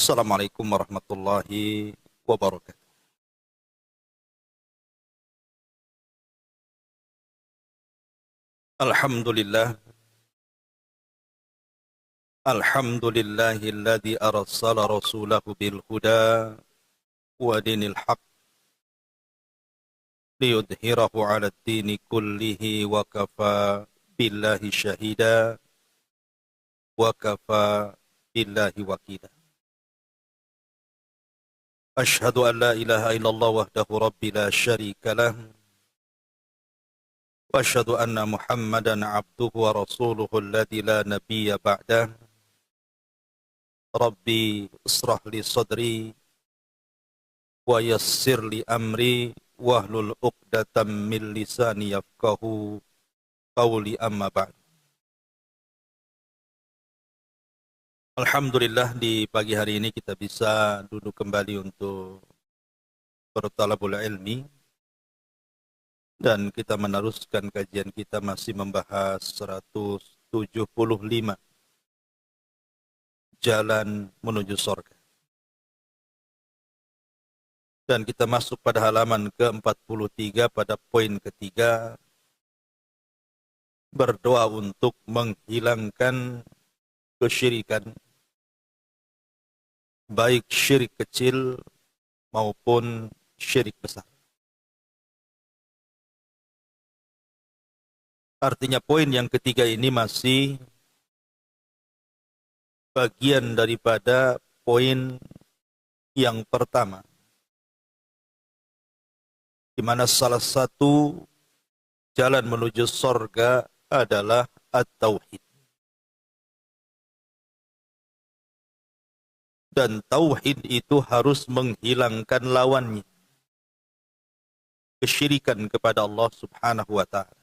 Assalamualaikum warahmatullahi wabarakatuh. Alhamdulillah. Alhamdulillahilladzi arsala rasulahu bil huda wa dinil haq liyudhhirahu 'ala ad-dini kullihi wa kafa billahi syahida wa kafa billahi wakila. Ashhadu an la ilaha illallah wahdahu rabbi la syarika lah wa ashhadu anna Muhammadan 'abduhu wa rasuluhu alladzi la nabiyya ba'dah. Rabbi israh li sadri wa yassir li amri wahlul 'uqdatam min lisani yafqahu qawli, amma ba'd. Alhamdulillah, di pagi hari ini kita bisa duduk kembali untuk bertalabul ilmi, dan kita meneruskan kajian kita masih membahas 175 jalan menuju surga. Dan kita masuk pada halaman ke-43 pada poin ketiga, berdoa untuk menghilangkan kesyirikan, baik syirik kecil maupun syirik besar. Artinya poin yang ketiga ini masih bagian daripada poin yang pertama, di mana salah satu jalan menuju surga adalah at-tauhid. Dan tauhid itu harus menghilangkan lawannya, kesyirikan kepada Allah Subhanahu wa ta'ala.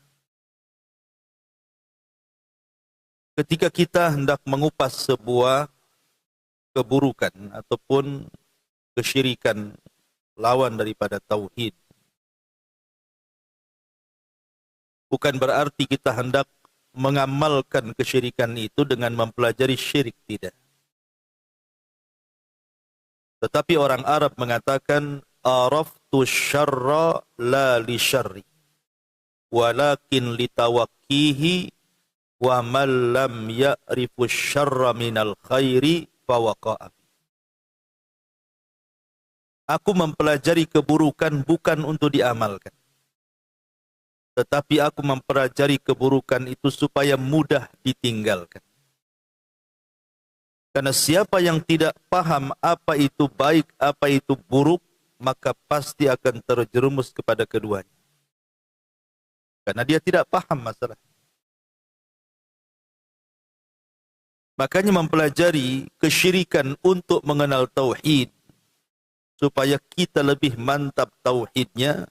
Ketika kita hendak mengupas sebuah keburukan ataupun kesyirikan, lawan daripada tauhid, bukan berarti kita hendak mengamalkan kesyirikan itu dengan mempelajari syirik, tidak. Tetapi orang Arab mengatakan, araftu syarra la li syarri, walakin litawakkihi, wa man lam ya'rifu syarra minal khairi fawaqa'a. Aku mempelajari keburukan bukan untuk diamalkan, tetapi aku mempelajari keburukan itu supaya mudah ditinggalkan. Karena siapa yang tidak paham apa itu baik, apa itu buruk, maka pasti akan terjerumus kepada keduanya. Karena dia tidak paham masalah. Makanya mempelajari kesyirikan untuk mengenal tauhid, supaya kita lebih mantap tauhidnya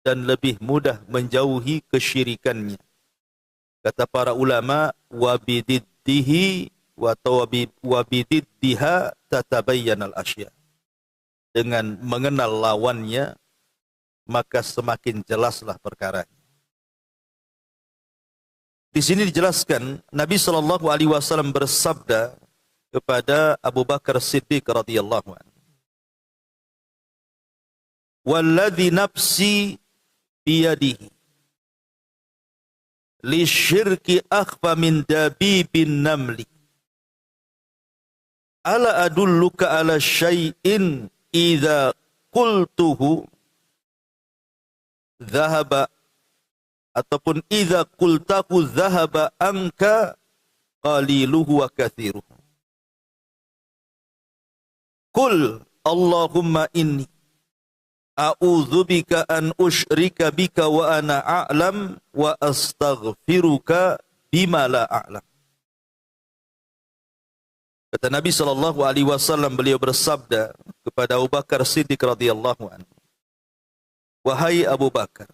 dan lebih mudah menjauhi kesyirikannya. Kata para ulama, wabididdihi wa bididdiha tatabayyanal asya. Dengan mengenal lawannya, maka semakin jelaslah perkaranya. Di sini dijelaskan, Nabi SAW bersabda kepada Abu Bakar Siddiq radhiyallahu anhu, "Walladzi nafsi biyadihi, li syirki akhfa min dabibin namli. Ala adulluka ala syai'in idza qultuhu dhahaba, ataupun idza qultahu dhahaba anka qaliluhu wa kathiruhu. Qul Allahumma inni a'udzubika an usyrika bika wa ana a'lam wa astaghfiruka bima la a'lam." Kata Nabi SAW, beliau bersabda kepada Abu Bakar Siddiq radhiyallahu anhu, "Wahai Abu Bakar,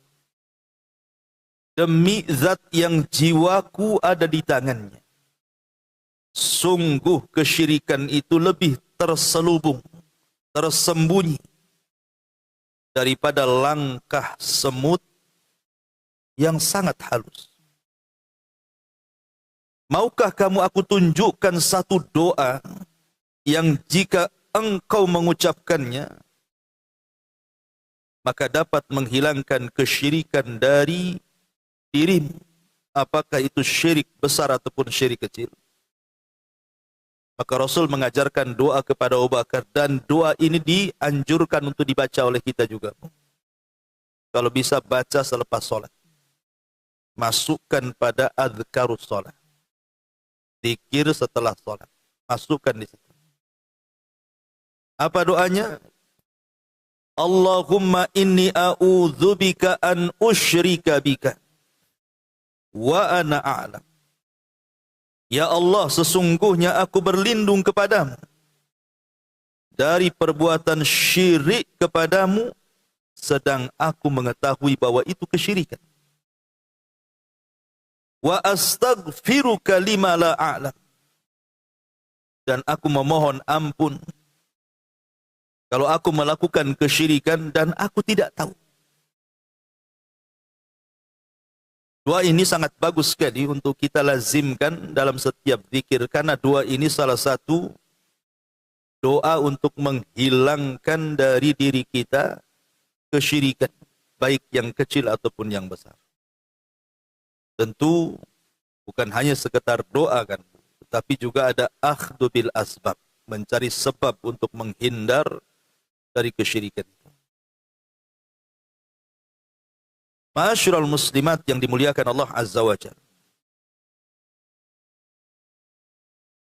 demi zat yang jiwaku ada di tangannya, sungguh kesyirikan itu lebih terselubung, tersembunyi daripada langkah semut yang sangat halus. Maukah kamu aku tunjukkan satu doa yang jika engkau mengucapkannya maka dapat menghilangkan kesyirikan dari dirimu, apakah itu syirik besar ataupun syirik kecil. Maka Rasul mengajarkan doa kepada Abu Bakar, dan doa ini dianjurkan untuk dibaca oleh kita juga. Kalau bisa baca selepas sholat. Masukkan pada adhkarus sholat. Zikir setelah sholat. Masukkan di situ. Apa doanya? Allahumma inni a'udzubika an usyrika bika wa ana a'lam. Ya Allah, sesungguhnya aku berlindung kepadamu dari perbuatan syirik kepadamu sedang aku mengetahui bahwa itu kesyirikan. Wa astaghfiruka lima la a'lam. Dan aku memohon ampun kalau aku melakukan kesyirikan dan aku tidak tahu. Doa ini sangat bagus sekali untuk kita lazimkan dalam setiap zikir, karena doa ini salah satu doa untuk menghilangkan dari diri kita kesyirikan, baik yang kecil ataupun yang besar. Tentu bukan hanya sekedar doa kan, tetapi juga ada akhdhu bil asbab, mencari sebab untuk menghindar dari kesyirikan. Ma'asyiral muslimat yang dimuliakan Allah Azza wa Jalla.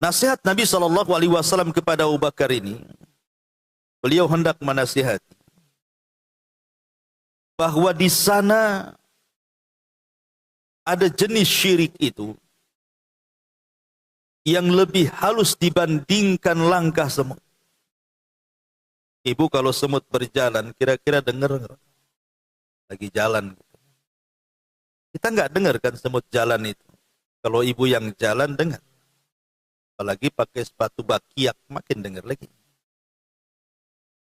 Nasihat Nabi SAW kepada Abu Bakar ini, beliau hendak menasihati bahwa di sana ada jenis syirik itu yang lebih halus dibandingkan langkah semut. Ibu kalau semut berjalan, kira-kira dengar nggak? Lagi jalan. Kita nggak dengar kan semut jalan itu. Kalau ibu yang jalan dengar. Apalagi pakai sepatu bakiak, makin dengar lagi.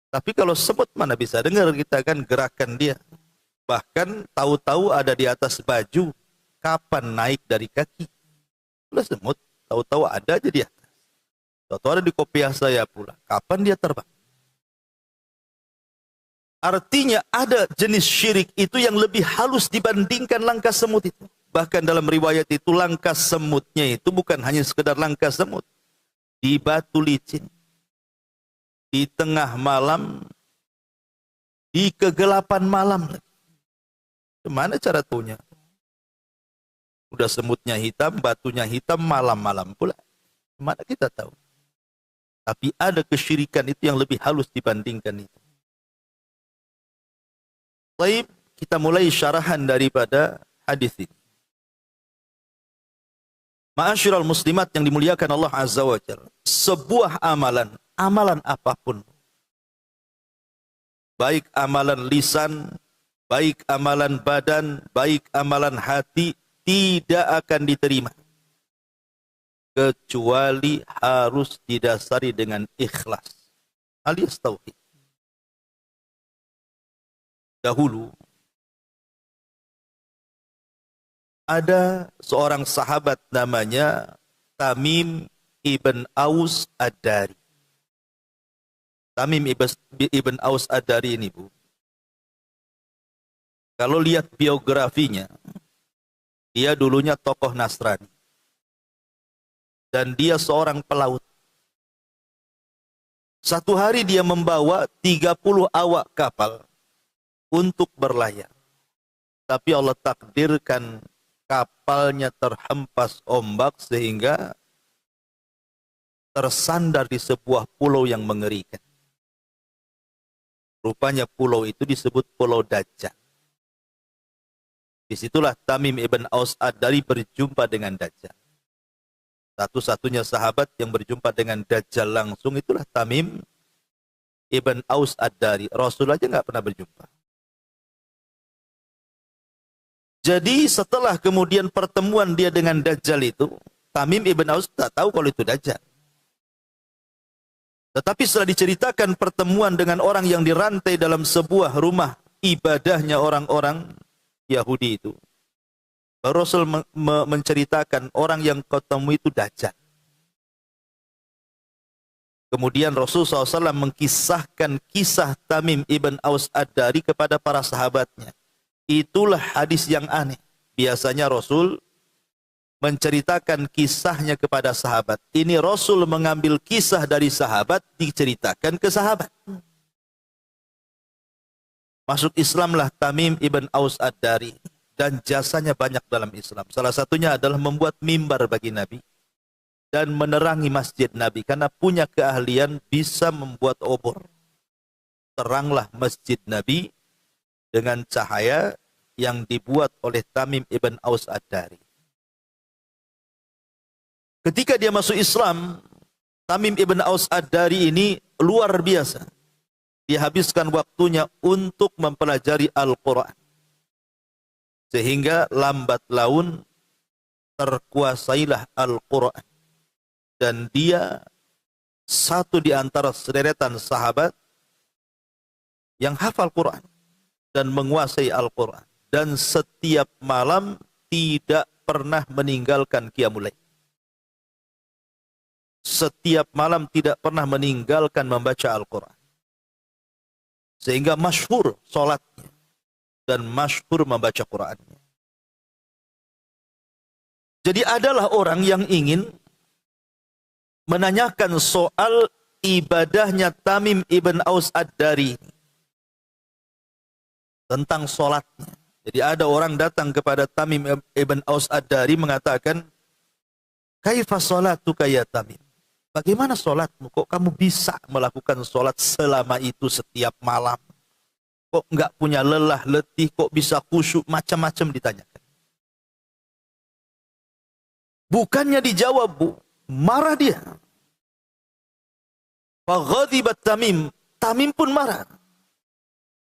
Tapi kalau semut mana bisa dengar, kita kan gerakan dia. Bahkan tahu-tahu ada di atas baju, kapan naik dari kaki. Kalau semut, tahu-tahu ada aja di atas. Tahu-tahu ada di kopiah saya pula. Kapan dia terbang? Artinya ada jenis syirik itu yang lebih halus dibandingkan langkah semut itu. Bahkan dalam riwayat itu langkah semutnya itu bukan hanya sekedar langkah semut. Di batu licin. Di tengah malam. Di kegelapan malam. Gimana cara tahunya? Udah semutnya hitam, batunya hitam, malam-malam pula. Gimana kita tahu? Tapi ada kesyirikan itu yang lebih halus dibandingkan itu. Baik, kita mulai syarahan daripada hadis ini. Ma'asyiral muslimat yang dimuliakan Allah Azza wa Jalla. Sebuah amalan, amalan apapun. Baik amalan lisan, baik amalan badan, baik amalan hati, tidak akan diterima. Kecuali harus didasari dengan ikhlas. Alias tauhid. Dahulu ada seorang sahabat namanya Tamim ibn Aus Ad-Dari. Tamim ibn Aus Ad-Dari ini, Bu, kalau lihat biografinya, dia dulunya tokoh Nasrani dan dia seorang pelaut. Satu hari dia membawa 30 awak kapal untuk berlayar. Tapi Allah takdirkan kapalnya terhempas ombak sehingga tersandar di sebuah pulau yang mengerikan. Rupanya pulau itu disebut Pulau Dajjal. Disitulah Tamim ibn Aus Ad-Dari berjumpa dengan Dajjal. Satu-satunya sahabat yang berjumpa dengan Dajjal langsung itulah Tamim ibn Aus Ad-Dari. Rasul aja nggak pernah berjumpa. Jadi setelah kemudian pertemuan dia dengan Dajjal itu, Tamim ibn Aus tak tahu kalau itu Dajjal. Tetapi setelah diceritakan pertemuan dengan orang yang dirantai dalam sebuah rumah ibadahnya orang-orang Yahudi itu, Rasul menceritakan orang yang kau temui itu Dajjal. Kemudian Rasulullah SAW mengkisahkan kisah Tamim ibn Aus Ad-Dari kepada para sahabatnya. Itulah hadis yang aneh. Biasanya Rasul menceritakan kisahnya kepada sahabat. Ini Rasul mengambil kisah dari sahabat, diceritakan ke sahabat. Masuk Islamlah Tamim ibn Aus Ad-Dari. Dan jasanya banyak dalam Islam. Salah satunya adalah membuat mimbar bagi Nabi. Dan menerangi masjid Nabi. Karena punya keahlian bisa membuat obor. Teranglah masjid Nabi dengan cahaya yang dibuat oleh Tamim ibn Aus Ad-Dari. Ketika dia masuk Islam, Tamim ibn Aus Ad-Dari ini luar biasa. Dia habiskan waktunya untuk mempelajari Al-Quran. Sehingga lambat laun terkuasailah Al-Quran. Dan dia satu di antara sederetan sahabat yang hafal Quran dan menguasai Al-Quran. Dan setiap malam tidak pernah meninggalkan qiyamul lail. Setiap malam tidak pernah meninggalkan membaca Al-Quran. Sehingga masyhur solatnya dan masyhur membaca Qurannya. Jadi adalah orang yang ingin menanyakan soal ibadahnya Tamim ibn Aus Ad-Dari tentang solatnya. Jadi ada orang datang kepada Tamim ibn Aus Ad-Dari mengatakan, "Kaifa salatuka ya Tamim?" Bagaimana solatmu? Kok kamu bisa melakukan solat selama itu setiap malam? Kok enggak punya lelah, letih, kok bisa khusyuk, macam-macam ditanyakan. Bukannya dijawab, Bu, marah dia. Faghadibat Tamim, Tamim pun marah.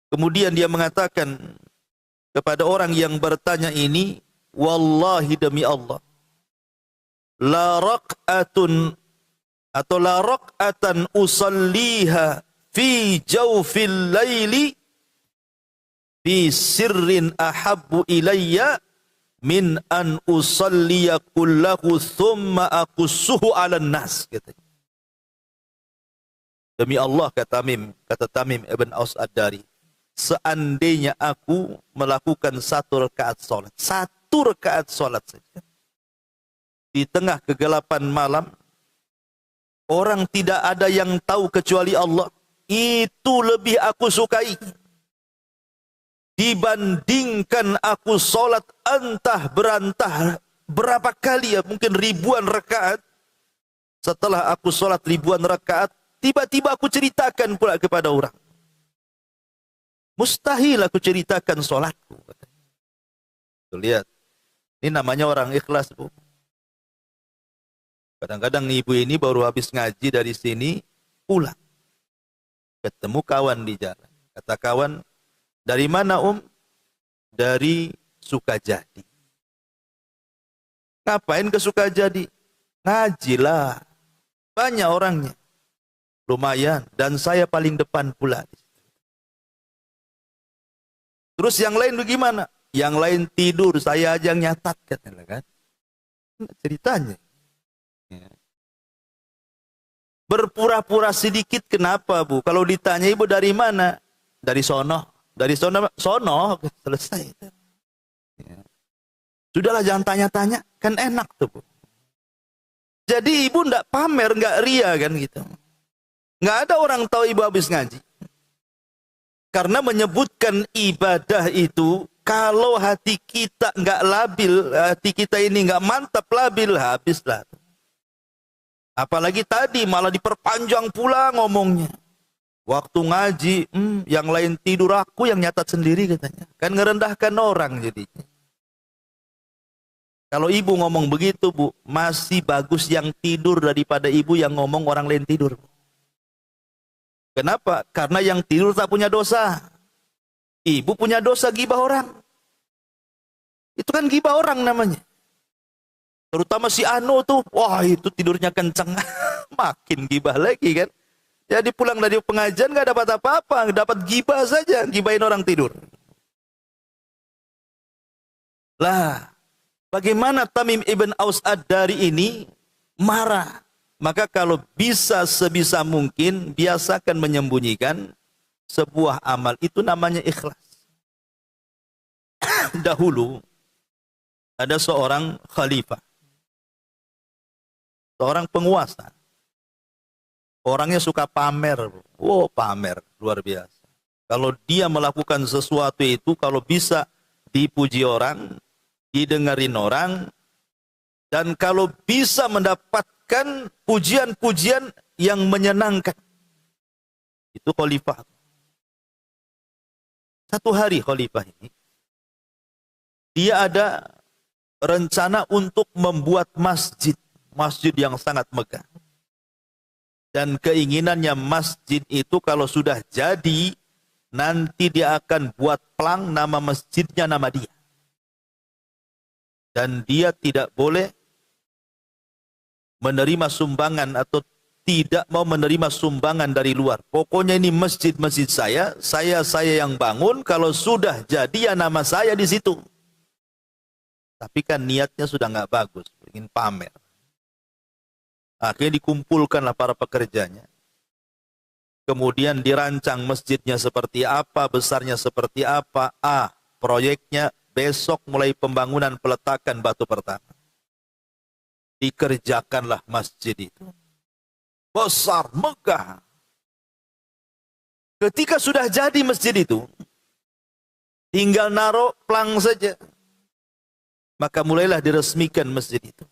Kemudian dia mengatakan kepada orang yang bertanya ini, wallahi demi Allah, la raq'atun atau la raq'atan usalliha fi jawfil laili fi sirrin ahabbu ilayya min an usalliya kullahu thumma aqussuhu 'alan nas, katanya. Demi Allah, kata Tamim ibn Aus Ad-Dari, seandainya aku melakukan satu rakaat salat saja di tengah kegelapan malam, orang tidak ada yang tahu kecuali Allah, itu lebih aku sukai dibandingkan aku solat entah berantah berapa kali, ya mungkin ribuan rakaat. Setelah aku solat ribuan rakaat, tiba-tiba aku ceritakan pula kepada orang. Mustahil aku ceritakan solatku. Tuh, lihat, ini namanya orang ikhlas, Bu. Kadang-kadang ibu ini baru habis ngaji dari sini, pulang. Ketemu kawan di jalan. Kata kawan, dari mana Dari Sukajadi. Ngapain ke Sukajadi? Ngajilah. Banyak orangnya. Lumayan. Dan saya paling depan pula. Terus yang lain bagaimana? Yang lain tidur, saya aja yang nyatat, katanya kan. Ceritanya. Berpura-pura sedikit, kenapa, Bu? Kalau ditanya, ibu dari mana? Dari sono. Dari sono, selesai. Ya. Sudahlah, jangan tanya-tanya, kan enak tuh, Bu. Jadi ibu enggak pamer, enggak ria kan gitu. Enggak ada orang tahu ibu habis ngaji. Karena menyebutkan ibadah itu, kalau hati kita enggak labil, hati kita ini enggak mantap, labil, habislah. Apalagi tadi malah diperpanjang pula ngomongnya. Waktu ngaji, yang lain tidur, aku yang nyatat sendiri, katanya. Kan ngerendahkan orang jadinya. Kalau ibu ngomong begitu, Bu, masih bagus yang tidur daripada ibu yang ngomong orang lain tidur. Kenapa? Karena yang tidur tak punya dosa. Ibu punya dosa gibah orang. Itu kan gibah orang namanya. Terutama si Anu tuh, wah itu tidurnya kenceng. Makin gibah lagi kan. Jadi pulang dari pengajian gak dapat apa-apa, dapat gibah saja, gibahin orang tidur. Lah, bagaimana Tamim ibn Aus Ad-Dari ini marah Maka kalau bisa sebisa mungkin biasakan menyembunyikan sebuah amal, itu namanya ikhlas. Dahulu ada seorang khalifah, seorang penguasa. Orangnya suka pamer. Oh, pamer luar biasa. Kalau dia melakukan sesuatu itu, kalau bisa dipuji orang, didengarin orang, dan kalau bisa mendapatkan pujian-pujian yang menyenangkan. Itu khalifah. Satu hari khalifah ini, dia ada rencana untuk membuat masjid. Masjid yang sangat megah. Dan keinginannya masjid itu kalau sudah jadi, nanti dia akan buat plang nama masjidnya nama dia. Dan dia tidak boleh menerima sumbangan atau tidak mau menerima sumbangan dari luar. Pokoknya ini masjid-masjid saya yang bangun, kalau sudah jadi ya nama saya di situ. Tapi kan niatnya sudah nggak bagus, ingin pamer. Akhirnya dikumpulkanlah para pekerjanya. Kemudian dirancang masjidnya seperti apa, besarnya seperti apa. Proyeknya besok mulai pembangunan peletakan batu pertama. Dikerjakanlah masjid itu. Besar, megah. Ketika sudah jadi masjid itu, tinggal naruh plang saja. Maka mulailah diresmikan masjid itu.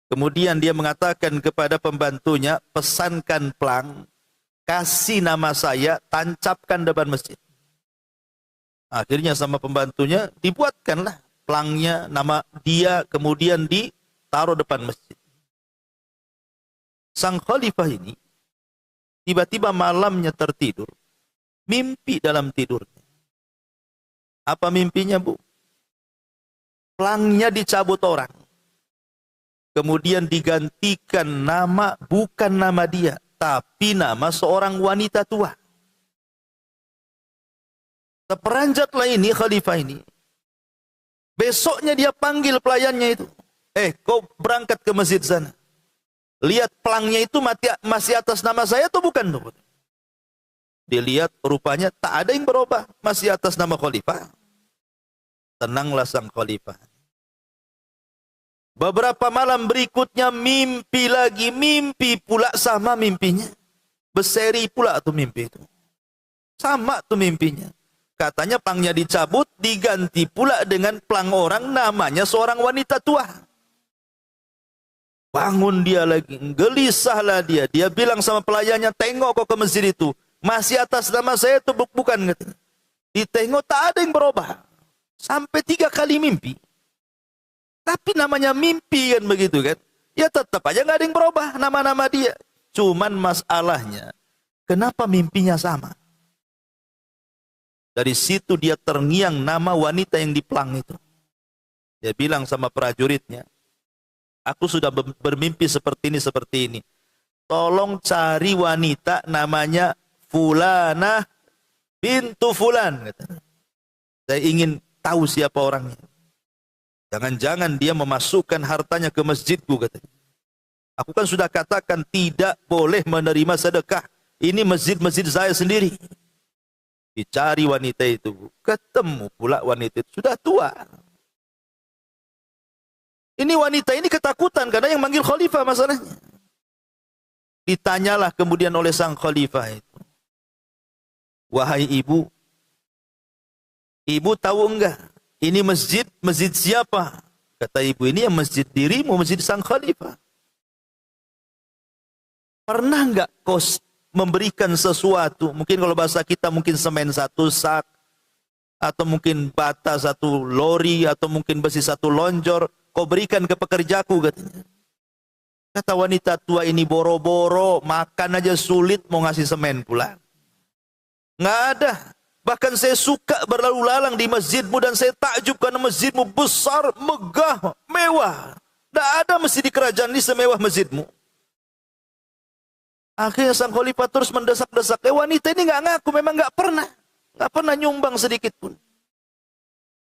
Kemudian dia mengatakan kepada pembantunya, pesankan plang, kasih nama saya, tancapkan depan masjid. Akhirnya sama pembantunya dibuatkanlah plangnya, nama dia, kemudian ditaruh depan masjid. Sang khalifah ini tiba-tiba malamnya tertidur, mimpi dalam tidurnya. Apa mimpinya, Bu? Plangnya dicabut orang. Kemudian digantikan nama, bukan nama dia, tapi nama seorang wanita tua. Terperanjatlah ini khalifah ini. Besoknya dia panggil pelayannya itu. Kau berangkat ke masjid sana. Lihat plangnya itu masih atas nama saya atau bukan? Dilihat rupanya tak ada yang berubah, masih atas nama khalifah. Tenanglah sang khalifah. Beberapa malam berikutnya mimpi lagi, mimpi pula sama mimpinya. Berseri pula tuh mimpi itu. Sama tuh mimpinya. Katanya plangnya dicabut, diganti pula dengan plang orang, namanya seorang wanita tua. Bangun dia lagi, gelisahlah dia. Dia bilang sama pelayannya, tengok kok ke masjid itu. Masih atas nama saya itu bukan. Ditengok tak ada yang berubah. Sampai 3 kali mimpi. Tapi namanya mimpi kan begitu kan. Ya tetap aja nggak ada yang berubah nama-nama dia. Cuman masalahnya, kenapa mimpinya sama? Dari situ dia terngiang nama wanita yang diplang itu. Dia bilang sama prajuritnya, aku sudah bermimpi seperti ini. Tolong cari wanita namanya Fulanah bintu Fulan. Saya ingin tahu siapa orangnya. Jangan-jangan dia memasukkan hartanya ke masjidku, katanya. Aku kan sudah katakan tidak boleh menerima sedekah. Ini masjid-masjid saya sendiri. Dicari wanita itu. Ketemu pula wanita itu. Sudah tua. Ini wanita ini ketakutan karena yang manggil khalifah masalahnya. Ditanyalah kemudian oleh sang khalifah itu. Wahai ibu, ibu tahu enggak? Ini masjid siapa? Kata ibu, ini yang masjid dirimu, masjid sang khalifah. Pernah enggak kau memberikan sesuatu, mungkin kalau bahasa kita mungkin semen 1 sak, atau mungkin bata 1 lori, atau mungkin besi 1 lonjor, kau berikan ke pekerjaku, katanya. Kata wanita tua ini, boro-boro, makan aja sulit, mau ngasih semen pula. Nggak ada. Bahkan saya suka berlalu lalang di masjidmu dan saya takjub karena masjidmu besar, megah, mewah. Tidak ada masjid di kerajaan ini semewah masjidmu. Akhirnya sang khalifah terus mendesak-desak. Wanita ini nggak ngaku, memang nggak pernah nyumbang sedikit pun.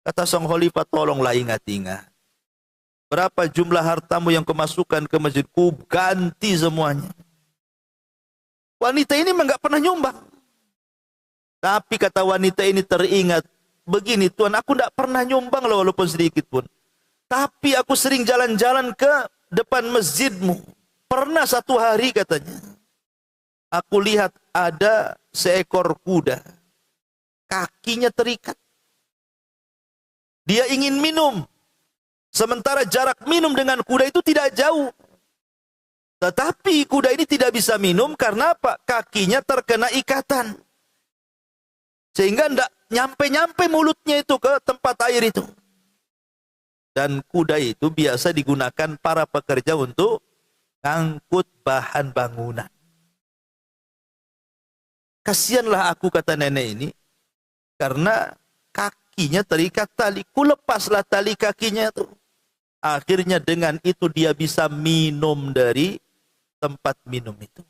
Kata sang khalifah, tolonglah ingat-ingat. Berapa jumlah hartamu yang kemasukan ke masjid? Ku ganti semuanya. Wanita ini memang nggak pernah nyumbang. Tapi kata wanita ini teringat, begini Tuhan, aku tidak pernah nyumbang loh walaupun sedikit pun. Tapi aku sering jalan-jalan ke depan masjidmu. Pernah satu hari katanya, aku lihat ada seekor kuda. Kakinya terikat. Dia ingin minum. Sementara jarak minum dengan kuda itu tidak jauh. Tetapi kuda ini tidak bisa minum karena apa? Kakinya terkena ikatan. Sehingga tidak nyampe-nyampe mulutnya itu ke tempat air itu. Dan kuda itu biasa digunakan para pekerja untuk ngangkut bahan bangunan. Kasihanlah aku, kata nenek ini, karena kakinya terikat tali. Kulepaslah tali kakinya itu. Akhirnya dengan itu dia bisa minum dari tempat minum itu.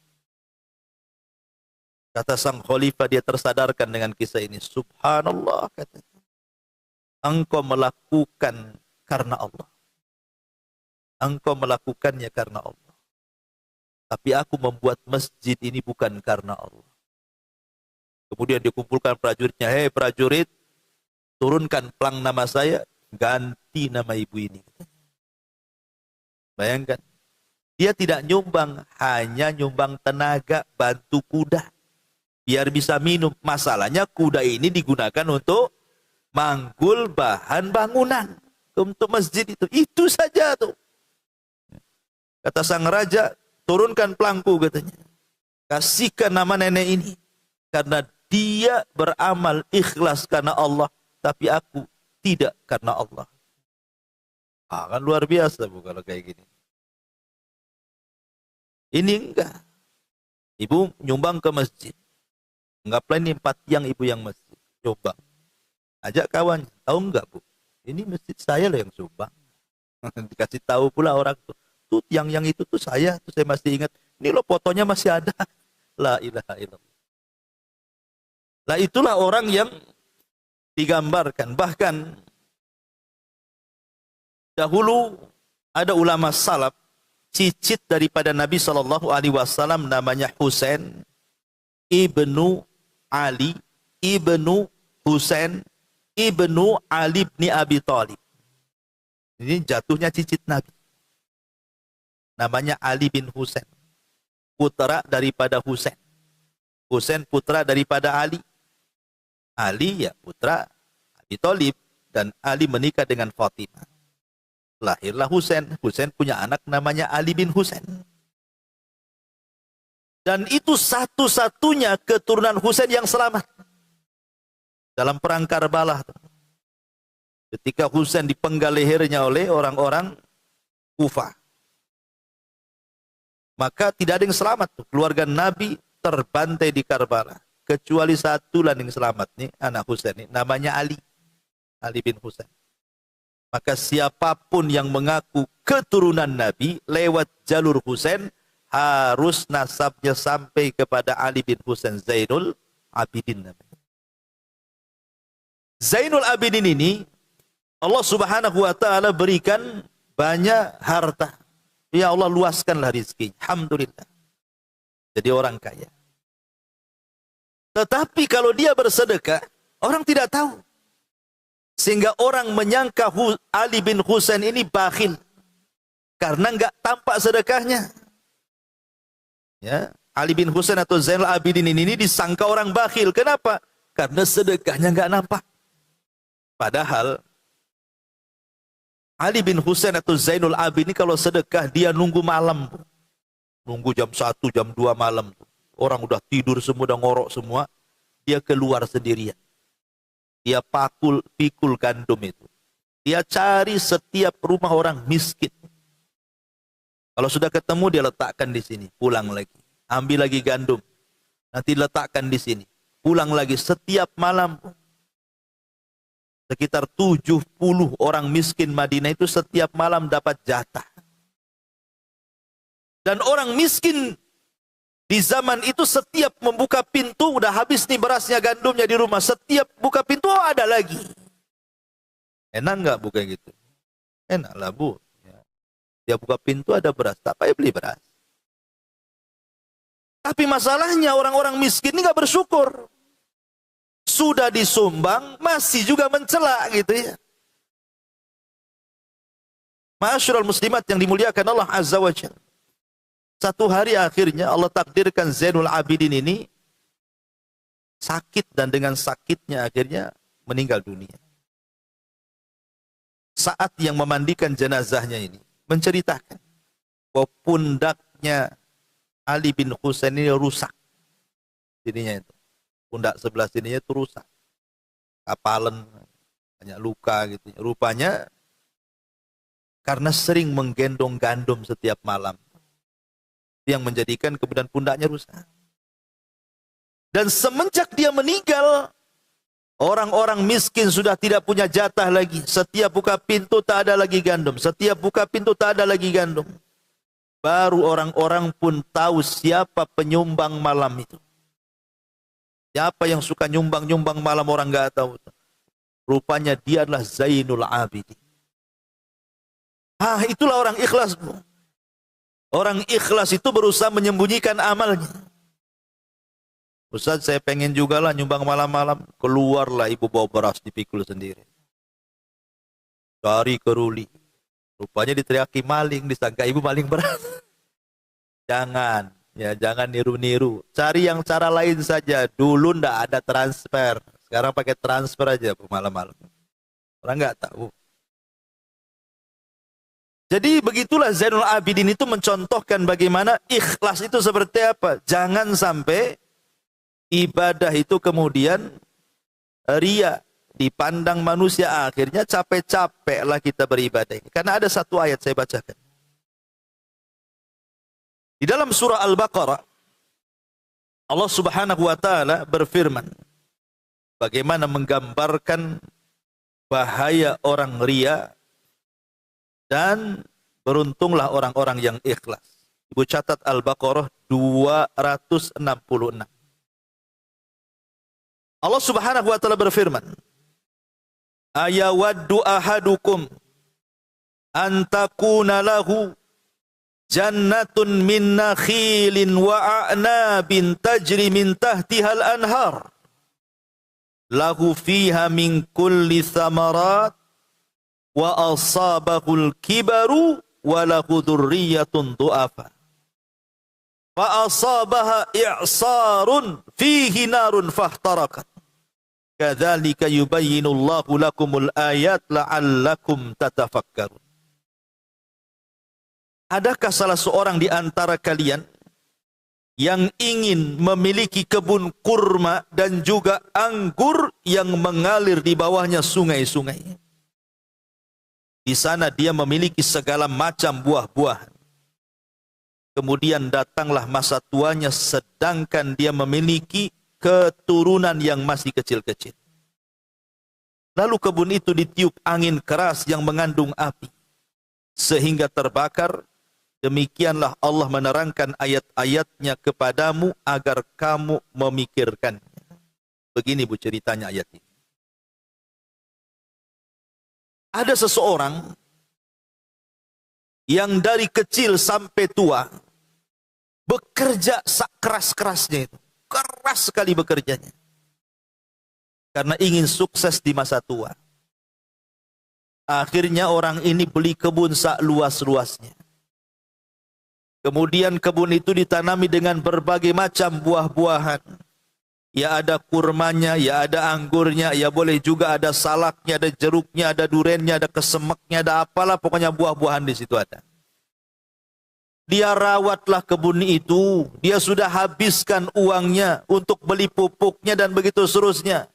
Kata sang khalifah, dia tersadarkan dengan kisah ini. Subhanallah, katanya. Engkau melakukan karena Allah. Engkau melakukannya karena Allah. Tapi aku membuat masjid ini bukan karena Allah. Kemudian dikumpulkan prajuritnya. Hei prajurit, turunkan pelang nama saya, ganti nama ibu ini. Bayangkan. Dia tidak nyumbang, hanya nyumbang tenaga, bantu kuda. Biar bisa minum. Masalahnya kuda ini digunakan untuk manggul bahan bangunan. Untuk masjid itu. Itu saja tuh. Kata sang raja, turunkan pelangku katanya. Kasihkan nama nenek ini. Karena dia beramal ikhlas karena Allah. Tapi aku tidak karena Allah. Kan luar biasa bu kalau kayak gini. Ini enggak. Ibu nyumbang ke masjid. Anggaplah ini 4 tiang ibu yang masjid. Coba. Ajak kawan. Tahu enggak bu? Ini masjid saya loh yang sumbang. Dikasih tahu pula orang tuh. Tuh yang itu tuh saya. Tuh saya masih ingat. Ini loh fotonya masih ada. La ilaha illallah. Lah itulah orang yang digambarkan. Bahkan dahulu ada ulama salaf. Cicit daripada Nabi SAW namanya Husain ibnu Ali ibnu Husain ibnu Ali bin Abi Thalib. Ini jatuhnya cicit Nabi. Namanya Ali bin Husain. Putra daripada Husain. Husain putra daripada Ali. Ali ya putra Abi Thalib. Dan Ali menikah dengan Fatimah. Lahirlah Husain. Husain punya anak namanya Ali bin Husain. Dan itu satu-satunya keturunan Husain yang selamat. Dalam perang Karbala. Ketika Husain dipenggal lehernya oleh orang-orang Kufah. Maka tidak ada yang selamat. Keluarga Nabi terbantai di Karbala. Kecuali satu lah yang selamat. Nih, anak Husain ini. Namanya Ali. Ali bin Husain. Maka siapapun yang mengaku keturunan Nabi lewat jalur Husain. Harus nasabnya sampai kepada Ali bin Husain Zainul Abidin. Zainul Abidin ini Allah Subhanahu wa taala berikan banyak harta. Ya Allah luaskanlah rezeki. Alhamdulillah. Jadi orang kaya. Tetapi kalau dia bersedekah, orang tidak tahu. Sehingga orang menyangka Ali bin Husain ini bakhil. Karena enggak tampak sedekahnya. Ya, Ali bin Husain atau Zainul Abidin ini disangka orang bakhil. Kenapa? Karena sedekahnya enggak nampak. Padahal Ali bin Husain atau Zainul Abidin kalau sedekah dia nunggu malam. Nunggu jam 1, jam 2 malam. Orang udah tidur semua, udah ngorok semua. Dia keluar sendirian. Dia pikul gandum itu. Dia cari setiap rumah orang miskin. Kalau sudah ketemu dia letakkan di sini, pulang lagi. Ambil lagi gandum. Nanti letakkan di sini. Pulang lagi setiap malam. Sekitar 70 orang miskin Madinah itu setiap malam dapat jatah. Dan orang miskin di zaman itu setiap membuka pintu, udah habis nih berasnya, gandumnya di rumah. Setiap buka pintu, oh ada lagi. Enak nggak buka gitu? Enak lah bu. Ya. Dia buka pintu ada beras, tak payah beli beras. Tapi masalahnya orang-orang miskin ini nggak bersyukur. Sudah disumbang, masih juga mencela gitu ya. Ma'asyiral muslimat yang dimuliakan Allah Azza wa Jalla. Satu hari akhirnya Allah takdirkan Zainul Abidin ini sakit, dan dengan sakitnya akhirnya meninggal dunia. Saat yang memandikan jenazahnya ini menceritakan bahwa pundaknya Ali bin Husain ini rusak. Sininya itu. Pundak sebelah sininya itu rusak. Kapalan, banyak luka gitu. Rupanya karena sering menggendong gandum setiap malam, yang menjadikan kemudian pundaknya rusak. Dan semenjak dia meninggal, orang-orang miskin sudah tidak punya jatah lagi. Setiap buka pintu tak ada lagi gandum. Setiap buka pintu tak ada lagi gandum. Baru orang-orang pun tahu siapa penyumbang malam itu. Siapa yang suka nyumbang-nyumbang malam, orang nggak tahu. Rupanya dia adalah Zainul Abidin. Itulah orang ikhlas. Orang ikhlas itu berusaha menyembunyikan amalnya. Ustaz, saya pengen juga lah nyumbang malam-malam. Keluarlah ibu bawa beras dipikul sendiri. Cari keruli. Rupanya diteriaki maling, disangka ibu maling beras. Jangan, ya jangan niru-niru. Cari yang cara lain saja. Dulu ndak ada transfer. Sekarang pakai transfer aja malam-malam. Orang nggak tahu. Jadi begitulah Zainul Abidin itu mencontohkan bagaimana ikhlas itu seperti apa. Jangan sampai ibadah itu kemudian ria, dipandang manusia, akhirnya capek-capeklah kita beribadah ini. Karena ada satu ayat saya bacakan. Di dalam surah Al-Baqarah, Allah Subhanahu wa taala berfirman bagaimana menggambarkan bahaya orang ria, dan beruntunglah orang-orang yang ikhlas. Ibu catat Al-Baqarah 266. Allah Subhanahu wa taala berfirman, ayawaddu ahadukum an takuna lahu jannatun min nakhilin wa a'nabin tajri min tahtihal anhar lahu fiha min kulli thamarat wa asabahul kibaru wa lahu dzurriyyatun du'afa fa asabaha i'sarun fihi narun fahtarakat kadzalika yubayyinullahu lakumul ayat la'allakum tatafakkarun. Adakah salah seorang di antara kalian yang ingin memiliki kebun kurma dan juga anggur yang mengalir di bawahnya sungai-sungai? Di sana dia memiliki segala macam buah-buahan. Kemudian datanglah masa tuanya sedangkan dia memiliki keturunan yang masih kecil-kecil. Lalu kebun itu ditiup angin keras yang mengandung api sehingga terbakar. Demikianlah Allah menerangkan ayat-ayatnya kepadamu agar kamu memikirkannya. Begini bu ceritanya ayat ini. Ada seseorang yang dari kecil sampai tua bekerja keras-kerasnya itu. Keras sekali bekerjanya. Karena ingin sukses di masa tua. Akhirnya orang ini beli kebun luas-luasnya. Kemudian kebun itu ditanami dengan berbagai macam buah-buahan. Ya ada kurmanya, ya ada anggurnya, ya boleh juga ada salaknya, ada jeruknya, ada durennya, ada kesemaknya, ada apalah pokoknya buah-buahan di situ ada. Dia rawatlah kebun itu, dia sudah habiskan uangnya untuk beli pupuknya dan begitu seterusnya.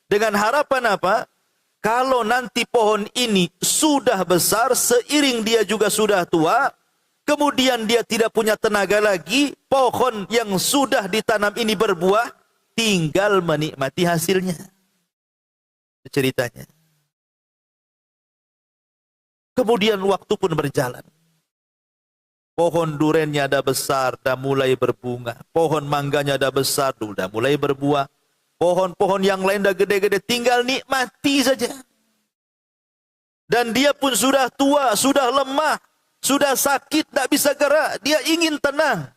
Dengan harapan apa? Kalau nanti pohon ini sudah besar, seiring dia juga sudah tua, kemudian dia tidak punya tenaga lagi, pohon yang sudah ditanam ini berbuah, tinggal menikmati hasilnya. Ceritanya. Kemudian waktu pun berjalan. Pohon durennya ada besar, dah mulai berbunga. Pohon mangganya ada besar, dah mulai berbuah. Pohon-pohon yang lain dah gede-gede, tinggal nikmati saja. Dan dia pun sudah tua, sudah lemah, Sudah sakit, tidak bisa gerak, dia ingin tenang.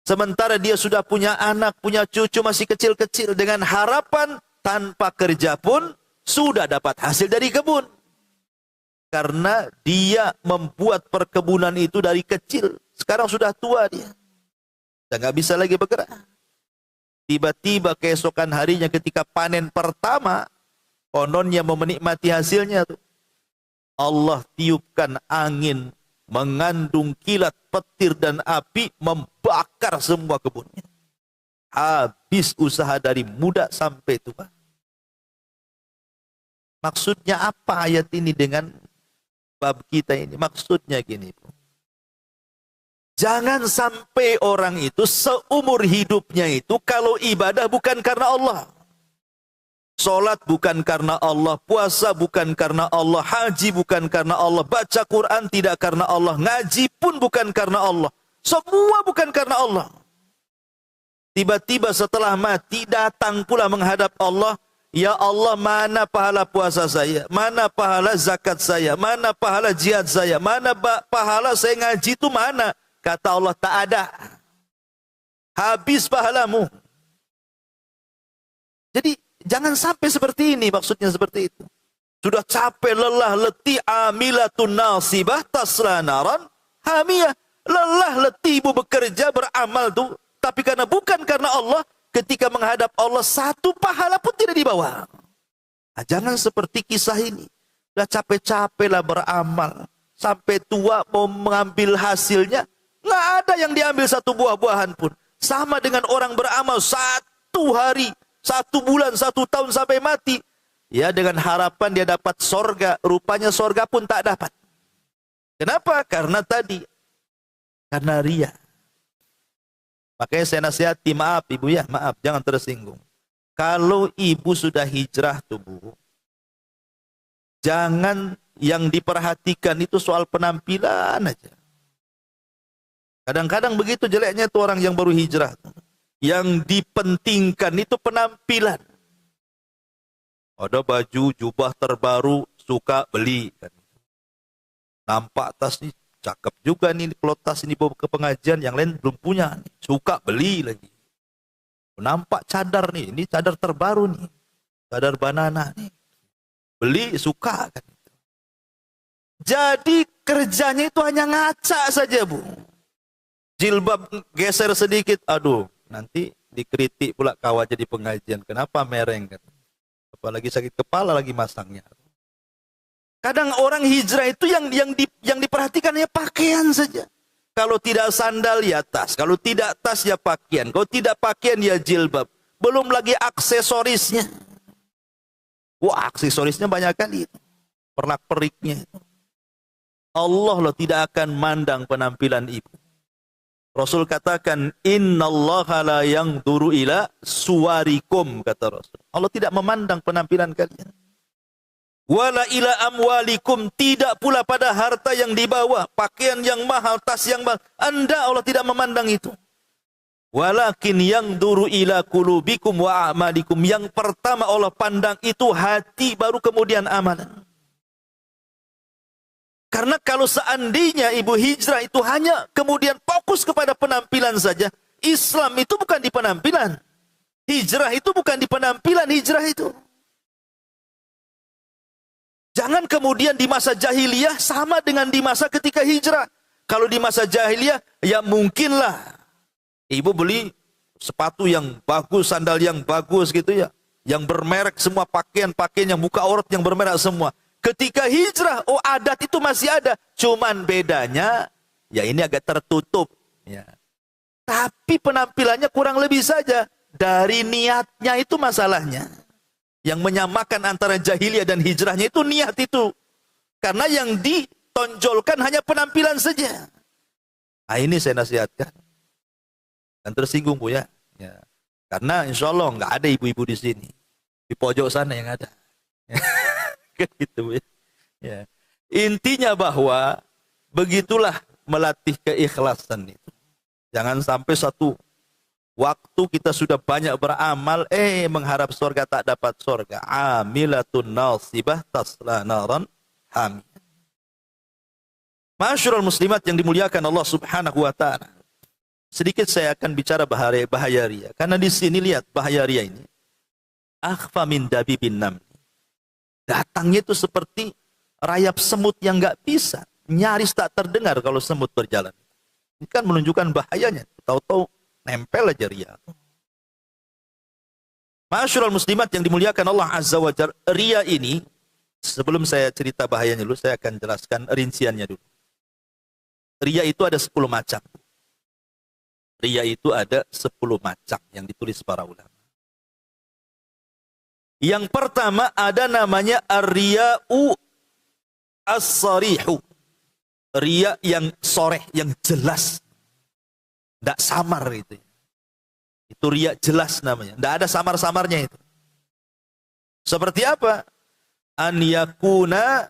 Sementara dia sudah punya anak, punya cucu masih kecil-kecil, dengan harapan tanpa kerja pun sudah dapat hasil dari kebun. Karena dia membuat perkebunan itu dari kecil. Sekarang sudah tua dia. Dan nggak bisa lagi bergerak. Tiba-tiba keesokan harinya ketika panen pertama, kononnya mau menikmati hasilnya tuh, Allah tiupkan angin mengandung kilat, petir dan api, membakar semua kebunnya. Habis usaha dari muda sampai tua. Maksudnya apa ayat ini dengan bab kita ini? Maksudnya gini, jangan sampai orang itu seumur hidupnya itu kalau ibadah bukan karena Allah. Salat bukan karena Allah, puasa bukan karena Allah, haji bukan karena Allah, baca Quran tidak karena Allah, ngaji pun bukan karena Allah. Semua bukan karena Allah. Tiba-tiba setelah mati datang pula menghadap Allah, ya Allah, mana pahala puasa saya, mana pahala zakat saya, mana pahala jihad saya, mana pahala saya ngaji itu mana? Kata Allah, tak ada. Habis pahalamu. Jadi jangan sampai seperti ini, maksudnya seperti itu. Sudah capek, lelah, letih, amilatun nasibah, tasla naran, hamiyah. Lelah, letih ibu bekerja, beramal tuh. Tapi karena bukan karena Allah, ketika menghadap Allah, satu pahala pun tidak dibawa. Nah, jangan seperti kisah ini. Sudah capek-capek lah beramal. Sampai tua mau mengambil hasilnya, nggak ada yang diambil satu buah-buahan pun. Sama dengan orang beramal 1 hari, 1 bulan, 1 tahun sampai mati. Ya, dengan harapan dia dapat sorga. Rupanya sorga pun tak dapat. Kenapa? Karena tadi. Karena ria. Makanya saya nasihati, maaf ibu ya, maaf, jangan tersinggung. Kalau ibu sudah hijrah tuh bu, jangan yang diperhatikan itu soal penampilan aja. Kadang-kadang begitu jeleknya tuh orang yang baru hijrah. Yang dipentingkan itu penampilan. Ada baju, jubah terbaru, suka beli. Nampak tas ini, cakep juga nih, kalau tas ini bawa ke pengajian, yang lain belum punya. Suka beli lagi. Nampak cadar nih, ini cadar terbaru nih. Cadar banana nih. Beli, suka kan. Jadi kerjanya itu hanya ngaca saja bu. Jilbab geser sedikit, aduh, nanti dikritik pula kawan jadi pengajian. Kenapa mereng kan? Apalagi sakit kepala lagi masangnya. Kadang orang hijrah itu yang diperhatikan ya pakaian saja. Kalau tidak sandal ya tas, kalau tidak tas ya pakaian, kalau tidak pakaian ya jilbab. Belum lagi aksesorisnya. Wah, aksesorisnya banyak kali. Pernak-periknya. Allah loh tidak akan mandang penampilan ibu. Rasul katakan, innallaha la yanzuru ila suwarikum, kata Rasul. Allah tidak memandang penampilan kalian. Wala ila amwalikum, tidak pula pada harta yang dibawa, pakaian yang mahal, tas yang mahal. Anda Allah tidak memandang itu. Walakin yanzuru ila qulubikum wa a'malikum. Yang pertama Allah pandang itu hati, baru kemudian amalan. Karena kalau seandainya ibu hijrah itu hanya kemudian fokus kepada penampilan saja, Islam itu bukan di penampilan. Hijrah itu bukan di penampilan, hijrah itu. Jangan kemudian di masa jahiliyah sama dengan di masa ketika hijrah. Kalau di masa jahiliyah, ya mungkinlah ibu beli sepatu yang bagus, sandal yang bagus gitu ya. Yang bermerek semua, pakaian-pakaian yang buka aurat yang bermerek semua. Ketika hijrah, oh adat itu masih ada. Cuman bedanya, ya ini agak tertutup. Ya. Tapi penampilannya kurang lebih saja. Dari niatnya itu masalahnya. Yang menyamakan antara jahiliyah dan hijrahnya itu niat itu. Karena yang ditonjolkan hanya penampilan saja. Nah ini saya nasihatkan. Dan tersinggung bu ya. Ya. Karena insya Allah nggak ada ibu-ibu di sini. Di pojok sana yang ada. Gitu ya. Ya. Intinya bahwa begitulah melatih keikhlasan itu. Jangan sampai satu waktu kita sudah banyak beramal, mengharap surga tak dapat surga. Amilatun nasibah tasla naran hamiyah. Ma'asyiral muslimat yang dimuliakan Allah Subhanahu wa taala. Sedikit saya akan bicara bahaya riya. Karena di sini lihat bahaya riya ini. Akhfa min dabibin nam. Datangnya itu seperti rayap semut yang enggak bisa. Nyaris tak terdengar kalau semut berjalan. Ini kan menunjukkan bahayanya. Tahu-tahu nempel aja riya. Ma'asyiral muslimat yang dimuliakan Allah Azza wa Jalla. Riya ini, sebelum saya cerita bahayanya dulu, saya akan jelaskan rinciannya dulu. Riya itu ada 10 macam. Riya itu ada 10 macam yang ditulis para ulama. Yang pertama ada namanya ar-riya'u as-sarihu. Riya yang soreh, yang jelas. Tidak samar itu. Itu riya jelas namanya. Tidak ada samar-samarnya itu. Seperti apa? An yakuna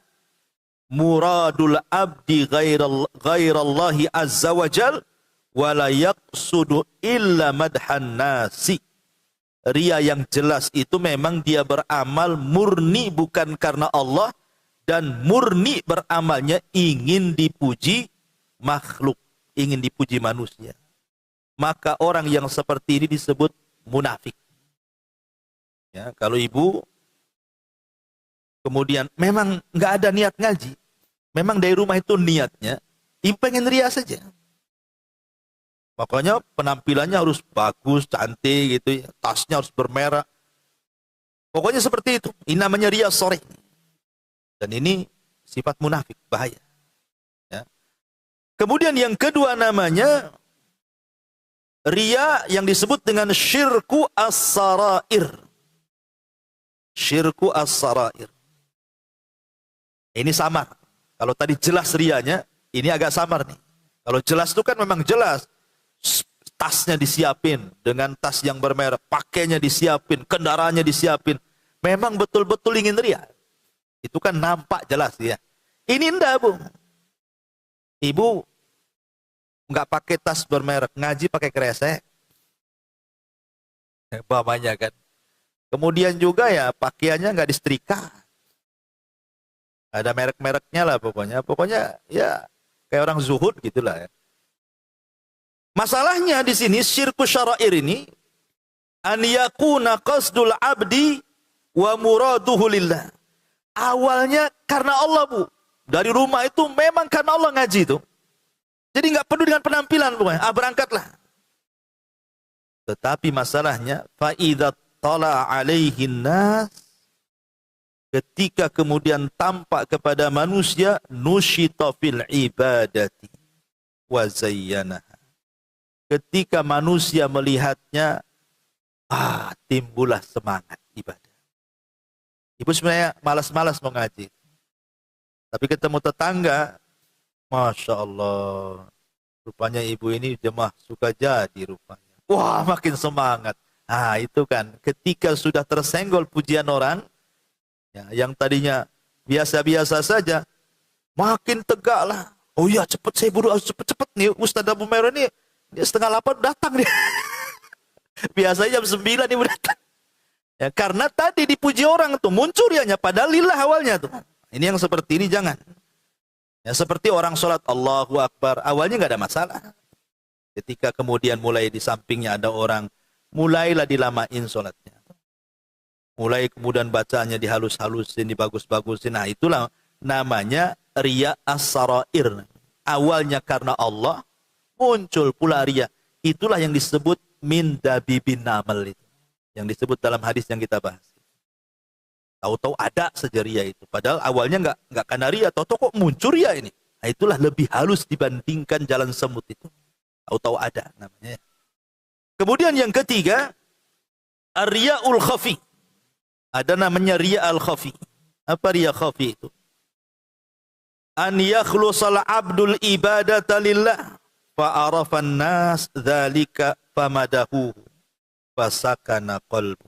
muradul abdi ghairallahi azza wa jal wa la yaqsudu illa madhan nasi. Riya yang jelas itu memang dia beramal murni bukan karena Allah dan murni beramalnya ingin dipuji makhluk, ingin dipuji manusia. Maka orang yang seperti ini disebut munafik. Ya, kalau ibu kemudian memang nggak ada niat ngaji, memang dari rumah itu niatnya ibu pengen ria saja. Makanya penampilannya harus bagus, cantik gitu ya, tasnya harus bermerek. Pokoknya seperti itu. Ini namanya ria sore. Dan ini sifat munafik, bahaya. Ya. Kemudian yang kedua namanya ria yang disebut dengan syirku as-sarair. Syirku as-sarair. Ini samar. Kalau tadi jelas rianya, ini agak samar nih. Kalau jelas itu kan memang jelas. Tasnya disiapin dengan tas yang bermerek, pakainya disiapin, kendaraannya disiapin. Memang betul-betul ingin ria. Itu kan nampak jelas ya. Ini enggak, Bu. Ibu enggak pakai tas bermerek, ngaji pakai kresek. Umpamanya kan. Kemudian juga ya pakaiannya enggak disetrika. Ada merek-mereknya lah pokoknya. Pokoknya ya kayak orang zuhud gitulah ya. Masalahnya di sini syirku syara'ir ini an yakuna qasdul abdi wa muraduhu lillah. Awalnya karena Allah, Bu. Dari rumah itu memang karena Allah ngaji itu. Jadi enggak perlu dengan penampilan pokoknya. Berangkatlah. Tetapi masalahnya fa idza tala alaihin nas, ketika kemudian tampak kepada manusia nusyita fil ibadati wa zayyanaha. Ketika manusia melihatnya, timbullah semangat ibadah. Ibu sebenarnya malas-malas mau ngaji. Tapi ketemu tetangga, Masya Allah, rupanya ibu ini jemaah suka jadi rupanya. Wah, makin semangat. Itu kan, ketika sudah tersenggol pujian orang, ya, yang tadinya biasa-biasa saja, makin tegak lah. Oh iya, cepet saya buru, cepet-cepet nih, Ustadz Abu Merah ini, dia 7:30 datang dia. Biasanya jam 9 dia datang. Ya, karena tadi dipuji orang tuh muncul rianya padahal lillah awalnya tuh. Ini yang seperti ini jangan. Ya, seperti orang sholat Allahu Akbar, awalnya nggak ada masalah. Ketika kemudian mulai di sampingnya ada orang, mulailah dilamain sholatnya. Mulai kemudian bacanya dihalus-halusin, dibagus-bagusin. Nah, itulah namanya riya as-sarair. Awalnya karena Allah, muncul pula riya. Itulah yang disebut min dabibin namal itu. Yang disebut dalam hadis yang kita bahas. Tahu-tahu ada saja riya itu. Padahal awalnya enggak karena riya. Tahu-tahu kok muncul riya ini. Nah, itulah lebih halus dibandingkan jalan semut itu. Tahu-tahu ada namanya. Kemudian yang ketiga, ar-riya'ul khafi. Ada namanya riya al-khafi. Apa riya khafi itu? An yakhlusal abdul ibadata lillah. Fa'arafan nas dzalika famadahu fasakana qalbu.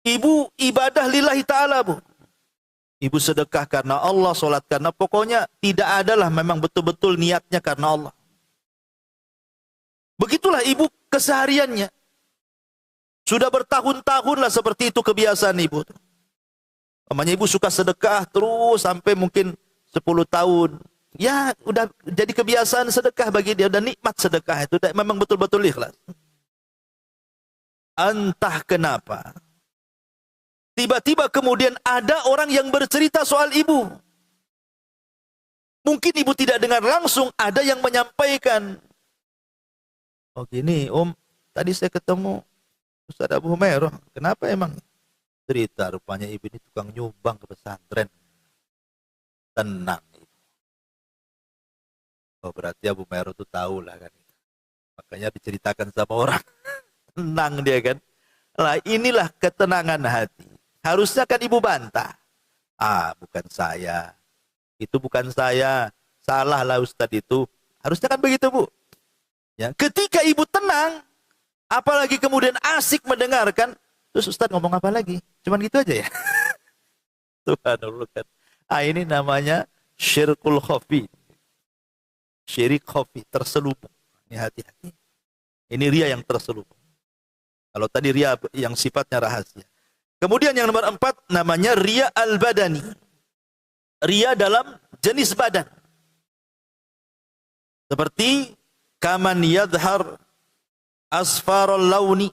Ibu ibadah lillahi ta'ala, Bu. Ibu sedekah karena Allah, sholat karena, pokoknya tidak adalah memang betul-betul niatnya karena Allah. Begitulah ibu kesehariannya. Sudah bertahun-tahun lah seperti itu kebiasaan ibu. Namanya ibu suka sedekah terus sampai mungkin 10 tahun. Ya, udah jadi kebiasaan sedekah bagi dia, udah nikmat sedekah itu, memang betul-betul ikhlas. Entah kenapa, tiba-tiba kemudian ada orang yang bercerita soal ibu. Mungkin ibu tidak dengar langsung, ada yang menyampaikan. Oh gini, Om, tadi saya ketemu Ustaz Abu Humairah. Kenapa emang? Cerita rupanya ibu ini tukang nyumbang ke pesantren. Tenang. Oh berarti Abu Humairah itu tahu lah kan. Makanya diceritakan sama orang. Tenang dia kan. Lah inilah ketenangan hati. Harusnya kan ibu bantah. Ah bukan saya. Itu bukan saya. Salah lah Ustadz itu. Harusnya kan begitu Bu. Ya, ketika ibu tenang, apalagi kemudian asik mendengarkan, terus Ustadz ngomong apa lagi? Cuman gitu aja ya. Subhanallah kan. Ah ini namanya syirkul khafi. Syirik khafi, terselubung. Ini hati-hati. Ini ria yang terselubung. Kalau tadi ria yang sifatnya rahasia. Kemudian yang nomor 4 namanya ria al-badani. Ria dalam jenis badan. Seperti kaman yadhar asfaral launi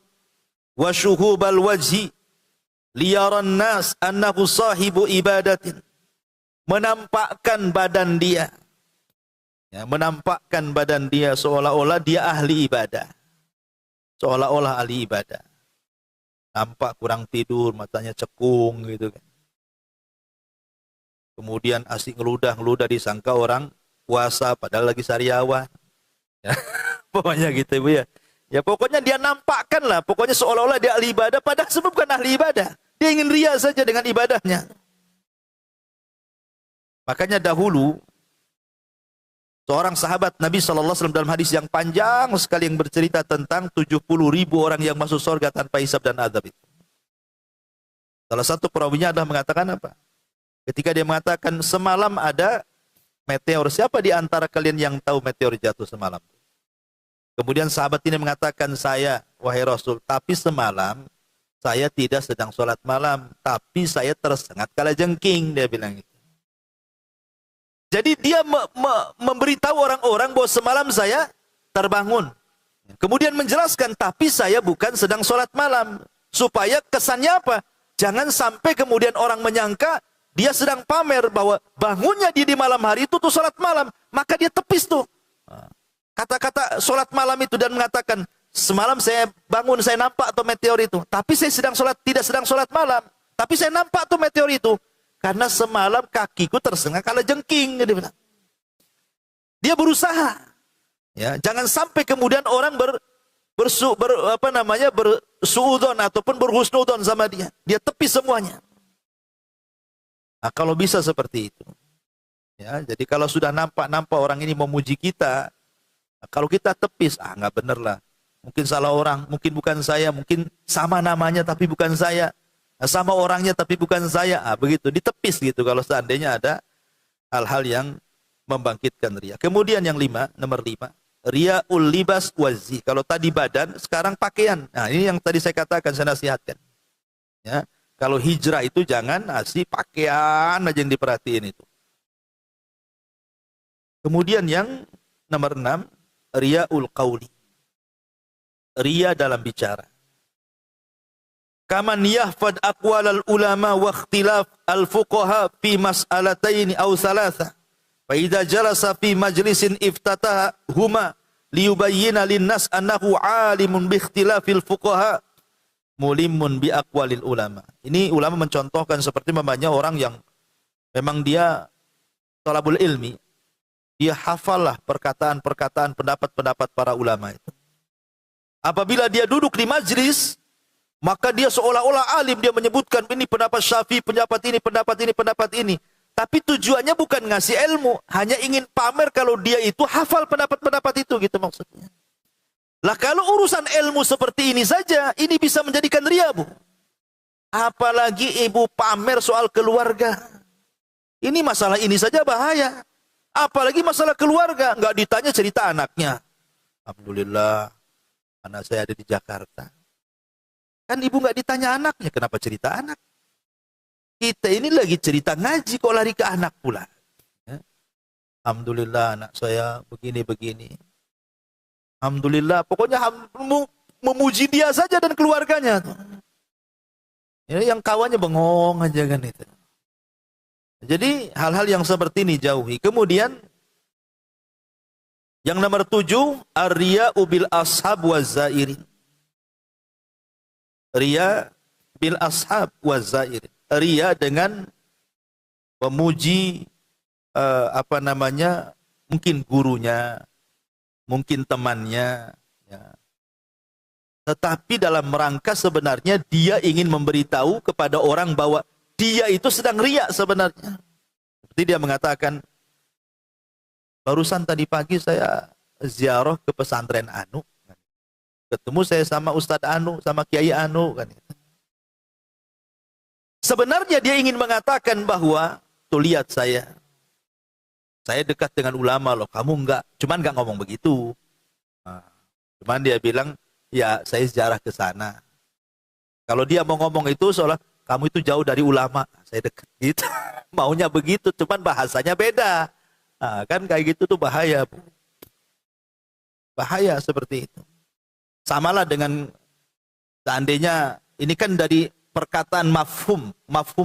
wa syuhubal wajhi liyaran nas annahu sahibu ibadatin. Menampakkan badan dia. Ya, menampakkan badan dia seolah-olah dia ahli ibadah. Seolah-olah ahli ibadah. Nampak kurang tidur, matanya cekung gitu kan. Kemudian asik ngeludah-ngeludah disangka orang puasa padahal lagi sariawan. Ya, pokoknya gitu Ibu ya. Ya pokoknya dia nampakkan lah, pokoknya seolah-olah dia ahli ibadah padahal sebab bukan ahli ibadah. Dia ingin ria saja dengan ibadahnya. Makanya dahulu seorang sahabat Nabi SAW dalam hadis yang panjang sekali yang bercerita tentang 70.000 orang yang masuk surga tanpa hisab dan azab itu. Salah satu perawinya adalah mengatakan apa? Ketika dia mengatakan semalam ada meteor, siapa di antara kalian yang tahu meteor jatuh semalam? Kemudian sahabat ini mengatakan saya, wahai Rasul, tapi semalam saya tidak sedang sholat malam, tapi saya tersengat kalajengking, dia bilang itu. Jadi dia memberitahu orang-orang bahwa semalam saya terbangun. Kemudian menjelaskan, tapi saya bukan sedang sholat malam. Supaya kesannya apa? Jangan sampai kemudian orang menyangka dia sedang pamer bahwa bangunnya dia di malam hari itu tuh sholat malam. Maka dia tepis tuh kata-kata sholat malam itu dan mengatakan, semalam saya bangun, saya nampak tuh meteor itu. Tapi saya tidak sedang sholat malam. Tapi saya nampak tuh meteor itu. Karena semalam kakiku tersengat kalajengking, dia bilang. Dia berusaha, ya, jangan sampai kemudian orang bersuudon ataupun berhusnudon sama dia. Dia tepis semuanya. Nah, kalau bisa seperti itu, ya, jadi kalau sudah nampak orang ini memuji kita, kalau kita tepis, nggak bener lah. Mungkin salah orang, mungkin bukan saya, mungkin sama namanya tapi bukan saya. Sama orangnya tapi bukan saya, begitu ditepis gitu kalau seandainya ada hal-hal yang membangkitkan ria. Kemudian yang nomor 5, riaul libas wazi. Kalau tadi badan, sekarang pakaian. Nah, ini yang tadi saya katakan, saya nasihatkan. Ya, kalau hijrah itu jangan asih pakaian aja yang diperhatiin itu. Kemudian yang nomor 6, riaul qauli. Ria dalam bicara. Kaman yahfad aqwalal ulama wa ikhtilaf al-fuqaha fi mas'alataini aw thalatha. Fa idza jalasa fi majlisin iftataha huma liyubayyana lin-nas annahu 'alimun bi ikhtilafil fuqaha mulimun bi aqwalil ulama. Ini ulama mencontohkan seperti memangnya orang yang memang dia talabul ilmi, dia hafallah perkataan-perkataan, pendapat-pendapat para ulama itu. Apabila dia duduk di majlis, maka dia seolah-olah alim, dia menyebutkan ini pendapat Syafi'i, pendapat ini, pendapat ini, pendapat ini. Tapi tujuannya bukan ngasih ilmu, hanya ingin pamer kalau dia itu hafal pendapat-pendapat itu, gitu maksudnya. Lah kalau urusan ilmu seperti ini saja, ini bisa menjadikan ria, Bu. Apalagi ibu pamer soal keluarga. Ini masalah ini saja bahaya. Apalagi masalah keluarga, nggak ditanya cerita anaknya. Alhamdulillah, anak saya ada di Jakarta. Kan ibu nggak ditanya anaknya, kenapa cerita anak? Kita ini lagi cerita ngaji, kok lari ke anak pula. Ya. Alhamdulillah anak saya begini-begini. Alhamdulillah, pokoknya memuji dia saja dan keluarganya. Ya, yang kawannya bengong aja kan itu. Jadi hal-hal yang seperti ini jauhi. Kemudian yang nomor 7, ar-riya'u bil ashab wa zairin. Riya bil ashab wa zairin. Riya dengan memuji mungkin gurunya, mungkin temannya, ya. Tetapi dalam rangka sebenarnya dia ingin memberitahu kepada orang bahwa dia itu sedang riya sebenarnya. Seperti dia mengatakan, barusan tadi pagi saya ziarah ke pesantren Anu. Ketemu saya sama Ustadz Anu, sama Kiai Anu. Kan. Sebenarnya dia ingin mengatakan bahwa, tuh lihat saya dekat dengan ulama loh, kamu enggak. Cuman enggak ngomong begitu. Nah, cuman dia bilang, ya saya ziarah ke sana. Kalau dia mau ngomong itu seolah kamu itu jauh dari ulama, saya dekat gitu. Maunya begitu, cuman bahasanya beda. Nah, kan kayak gitu tuh bahaya, Bu. Bahaya seperti itu. Samalah dengan seandainya ini kan dari perkataan mafhum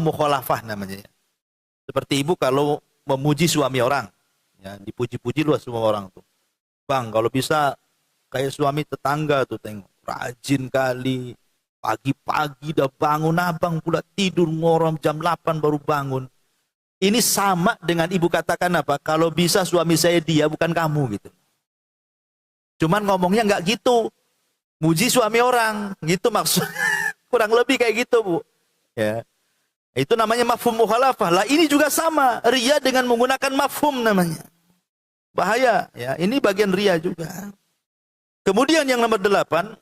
mukhalafah namanya. Seperti ibu kalau memuji suami orang, ya, dipuji-puji luas semua orang tuh. Bang, kalau bisa kayak suami tetangga tuh, tengok rajin kali, pagi-pagi udah bangun, abang pula tidur ngorom jam 8 baru bangun. Ini sama dengan ibu katakan apa? Kalau bisa suami saya dia, bukan kamu gitu. Cuman ngomongnya nggak gitu, muji suami orang, gitu maksud. Kurang lebih kayak gitu, Bu. Ya. Itu namanya mafhum mukhalafah. Lah ini juga sama, riya dengan menggunakan mafhum namanya. Bahaya, ya. Ini bagian riya juga. Kemudian yang nomor 8,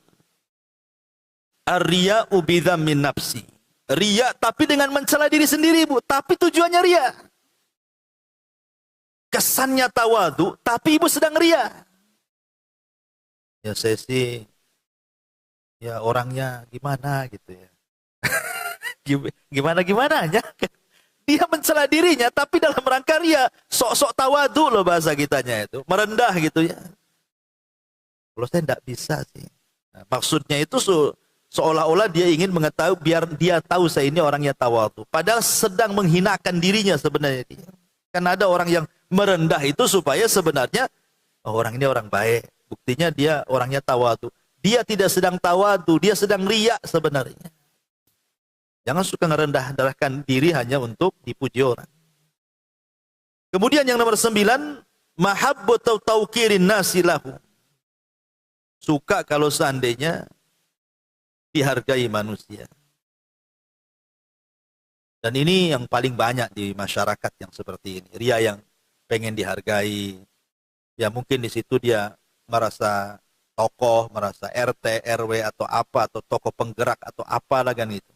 ar-riya'u bidhammin nafsi. Riya tapi dengan mencela diri sendiri, Bu. Tapi tujuannya riya. Kesannya tawadu, tapi ibu sedang riya. Ya saya sih, ya orangnya gimana gitu ya. Gimana aja. Dia mencela dirinya tapi dalam rangka ria, sok-sok tawadu loh bahasa kitanya itu, merendah gitu ya. Kalau saya tidak bisa sih. Nah, maksudnya itu seolah-olah dia ingin mengetahui biar dia tahu saya ini orangnya tawadu. Padahal sedang menghinakan dirinya sebenarnya dia. Kan ada orang yang merendah itu supaya sebenarnya orang ini orang baik. Buktinya dia orangnya tawadu. Dia tidak sedang tawadu, dia sedang riya sebenarnya. Jangan suka ngerendah-rendahkan diri hanya untuk dipuji orang. Kemudian yang nomor 9, mahabbatu tauqirin nasi lahu. Suka kalau seandainya dihargai manusia. Dan ini yang paling banyak di masyarakat yang seperti ini. Ria yang pengen dihargai. Ya mungkin di situ dia merasa tokoh, merasa RT, RW atau apa, atau tokoh penggerak atau apalah kan itu.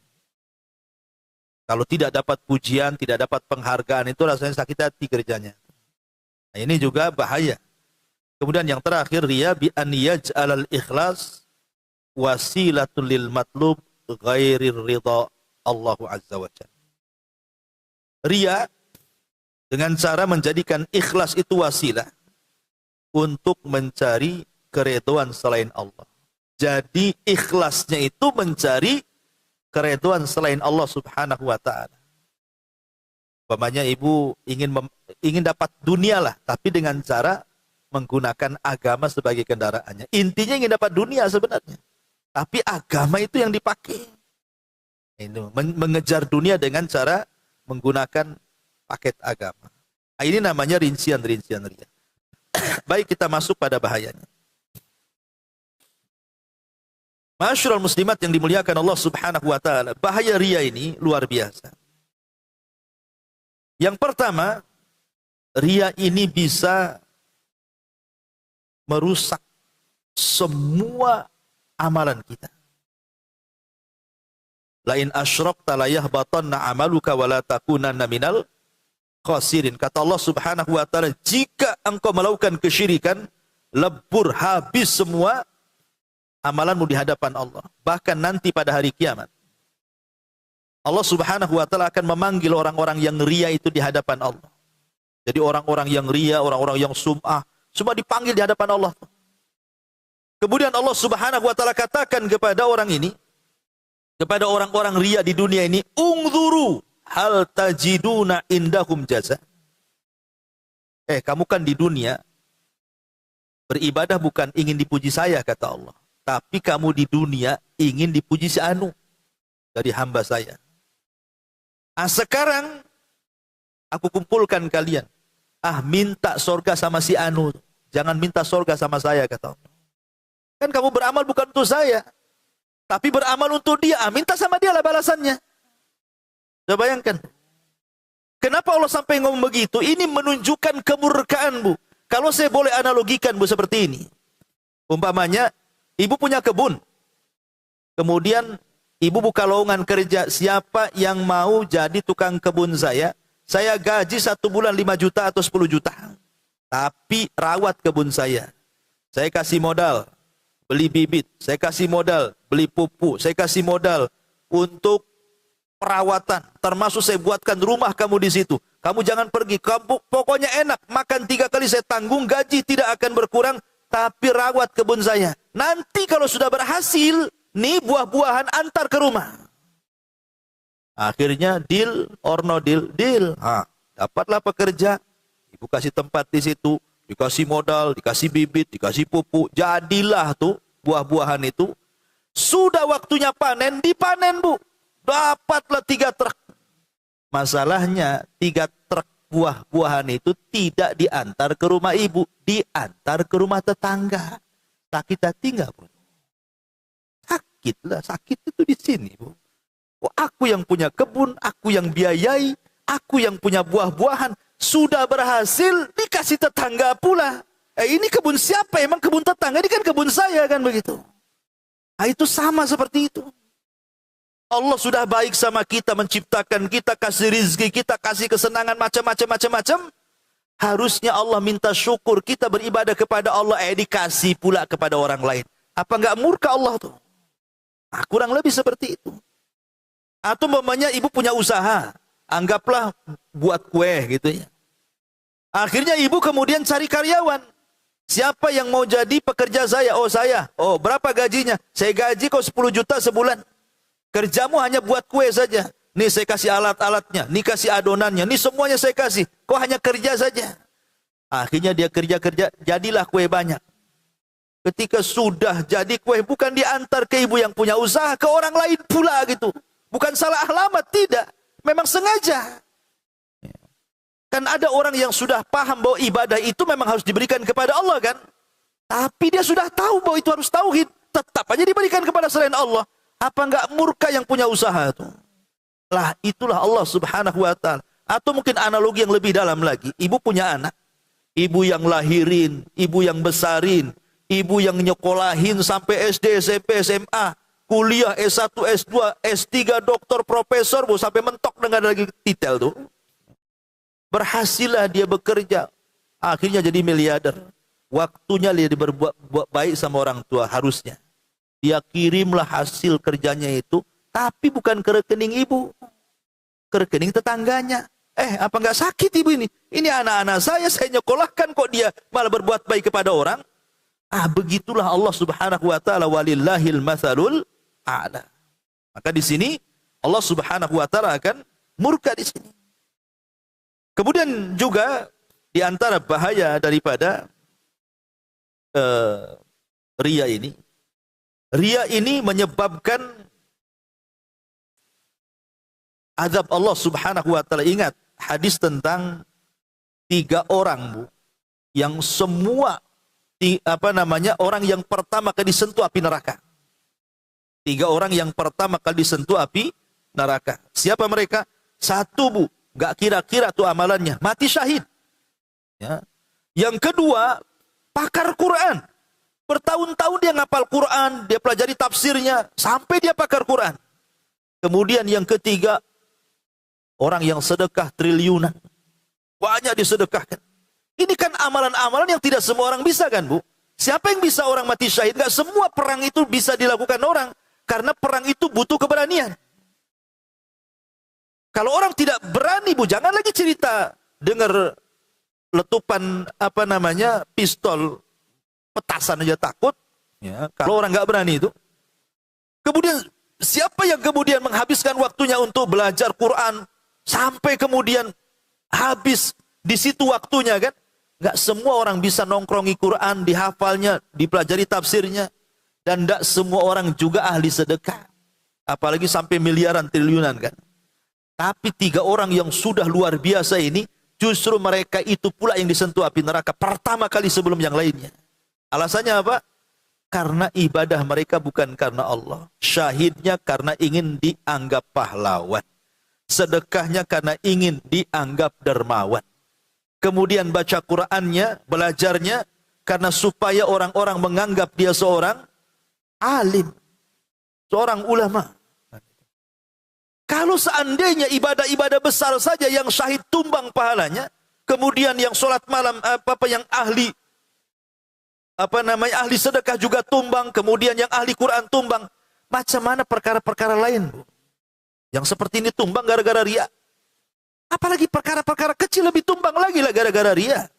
Kalau tidak dapat pujian, tidak dapat penghargaan, itu rasanya sakit hati kerjanya. Nah, ini juga bahaya. Kemudian yang terakhir, riya bi an yaj'alal ikhlas wasilatul lil matlub ghairir ridha Allahu azza wa jalla. Riya dengan cara menjadikan ikhlas itu wasilah untuk mencari keridhaan selain Allah. Jadi ikhlasnya itu mencari keridhaan selain Allah Subhanahu wa taala. Umpamanya ibu ingin dapat dunia lah, tapi dengan cara menggunakan agama sebagai kendaraannya. Intinya ingin dapat dunia sebenarnya. Tapi agama itu yang dipakai. Itu mengejar dunia dengan cara menggunakan paket agama. Nah, ini namanya rincian-rincian riya. Baik, kita masuk pada bahayanya. Masyarul muslimat yang dimuliakan Allah Subhanahu wa taala, bahaya riya ini luar biasa. Yang pertama, riya ini bisa merusak semua amalan kita. Lain asyrakta la yahbatanna amaluka wa la takunanna minal khasirin. Kata Allah Subhanahu wa taala, jika engkau melakukan kesyirikan, lebur habis semua amalanmu di hadapan Allah. Bahkan nanti pada hari kiamat, Allah Subhanahu wa taala akan memanggil orang-orang yang ria itu di hadapan Allah. Jadi orang-orang yang ria, orang-orang yang sum'ah, semua dipanggil di hadapan Allah. Kemudian Allah Subhanahu wa taala katakan kepada orang ini, kepada orang-orang ria di dunia ini, "Ungzuru hal tajiduna indahum jaza." Kamu kan di dunia beribadah bukan ingin dipuji saya, kata Allah. Tapi kamu di dunia ingin dipuji si anu dari hamba saya. Sekarang aku kumpulkan kalian. Minta sorga sama si anu. Jangan minta sorga sama saya, kata Allah. Kan kamu beramal bukan untuk saya, tapi beramal untuk dia. Minta sama dia lah balasannya. Coba bayangkan. Kenapa Allah sampai ngomong begitu? Ini menunjukkan kemurkaan, Bu. Kalau saya boleh analogikan, Bu, seperti ini. Umpamanya, ibu punya kebun. Kemudian, ibu buka lowongan kerja. Siapa yang mau jadi tukang kebun saya? Saya gaji 1 bulan 5 juta atau 10 juta. Tapi rawat kebun saya. Saya kasih modal, beli bibit. Saya kasih modal, beli pupuk. Saya kasih modal untuk perawatan. Termasuk saya buatkan rumah kamu di situ. Kamu jangan pergi. Kamu pokoknya enak. Makan 3 kali saya tanggung. Gaji tidak akan berkurang. Tapi rawat kebun saya. Nanti kalau sudah berhasil, nih buah-buahan antar ke rumah. Akhirnya deal or no deal? Deal. Dapatlah pekerja. Ibu kasih tempat di situ. Dikasih modal, dikasih bibit, dikasih pupuk. Jadilah tuh buah-buahan itu. Sudah waktunya panen, dipanen, Bu. Dapatlah 3 truk. Masalahnya 3 truk buah-buahan itu tidak diantar ke rumah ibu. Diantar ke rumah tetangga. Sakit hati enggak, Bu? Sakit lah, sakit itu di sini, Bu. Aku yang punya kebun, aku yang biayai, aku yang punya buah-buahan. Sudah berhasil, dikasih tetangga pula. Ini kebun siapa? Emang kebun tetangga, ini kan kebun saya, kan begitu. Itu sama seperti itu. Allah sudah baik sama kita, menciptakan kita, kasih rizki, kita kasih kesenangan macam-macam. Harusnya Allah minta syukur, kita beribadah kepada Allah, dikasih pula kepada orang lain. Apa enggak murka Allah tuh? Kurang lebih seperti itu. Atau umpamanya ibu punya usaha, anggaplah buat kue gitu ya. Akhirnya ibu kemudian cari karyawan. Siapa yang mau jadi pekerja saya? Saya. Berapa gajinya? Saya gaji kok 10 juta sebulan. Kerjamu hanya buat kue saja. Nih saya kasih alat-alatnya, nih kasih adonannya, nih semuanya saya kasih. Kok hanya kerja saja? Akhirnya dia kerja-kerja, jadilah kue banyak. Ketika sudah jadi kue, bukan diantar ke ibu yang punya usaha, ke orang lain pula gitu. Bukan salah alamat, tidak. Memang sengaja. Kan ada orang yang sudah paham bahwa ibadah itu memang harus diberikan kepada Allah, kan? Tapi dia sudah tahu bahwa itu harus tauhid. Tetap aja diberikan kepada selain Allah. Apa enggak murka yang punya usaha itu? Lah, itulah Allah Subhanahu wa ta'ala. Atau mungkin analogi yang lebih dalam lagi. Ibu punya anak. Ibu yang lahirin, ibu yang besarin, ibu yang nyekolahin sampai SD, SMP, SMA, kuliah S1, S2, S3, doktor, profesor, Bu, sampai mentok dengan lagi titel tuh. Berhasillah dia bekerja. Akhirnya jadi miliarder. Waktunya dia berbuat baik sama orang tua, harusnya. Dia kirimlah hasil kerjanya itu, tapi bukan ke rekening ibu. Ke rekening tetangganya. Apa enggak sakit ibu ini? Ini anak-anak saya nyekolahkan kok dia malah berbuat baik kepada orang. Begitulah Allah Subhanahu wa ta'ala, walillahil matsalul a'la. Maka di sini Allah Subhanahu wa ta'ala akan murka di sini. Kemudian juga di antara bahaya daripada ria ini. Ria ini menyebabkan azab Allah Subhanahu wa ta'ala. Ingat hadis tentang 3 orang, Bu, yang semua orang yang pertama kali disentuh api neraka. 3 orang yang pertama kali disentuh api neraka. Siapa mereka? 1, Bu, gak kira-kira tuh amalannya, mati syahid. Ya. Yang kedua, pakar Quran. Bertahun-tahun dia ngapal Quran, dia pelajari tafsirnya, sampai dia pakar Quran. Kemudian yang ketiga, orang yang sedekah triliunan. Banyak disedekahkan. Ini kan amalan-amalan yang tidak semua orang bisa, kan, Bu? Siapa yang bisa orang mati syahid? Gak semua perang itu bisa dilakukan orang. Karena perang itu butuh keberanian. Kalau orang tidak berani, Bu, jangan lagi cerita dengar letupan pistol petasan aja takut. Ya, kalau orang nggak berani itu. Kemudian siapa yang kemudian menghabiskan waktunya untuk belajar Quran sampai kemudian habis di situ waktunya kan? Nggak semua orang bisa nongkrongi Quran, dihafalnya, dipelajari tafsirnya, dan nggak semua orang juga ahli sedekah. Apalagi sampai miliaran triliunan kan. Tapi 3 orang yang sudah luar biasa ini, justru mereka itu pula yang disentuh api neraka pertama kali sebelum yang lainnya. Alasannya apa? Karena ibadah mereka bukan karena Allah. Syahidnya karena ingin dianggap pahlawan. Sedekahnya karena ingin dianggap dermawan. Kemudian baca Qur'annya, belajarnya, karena supaya orang-orang menganggap dia seorang alim. Seorang ulama. Kalau seandainya ibadah-ibadah besar saja yang syahid tumbang pahalanya, kemudian yang sholat malam yang ahli ahli sedekah juga tumbang, kemudian yang ahli Quran tumbang, macam mana perkara-perkara lain, Bu? Yang seperti ini tumbang gara-gara riya. Apalagi perkara-perkara kecil lebih tumbang lagi lah gara-gara riya.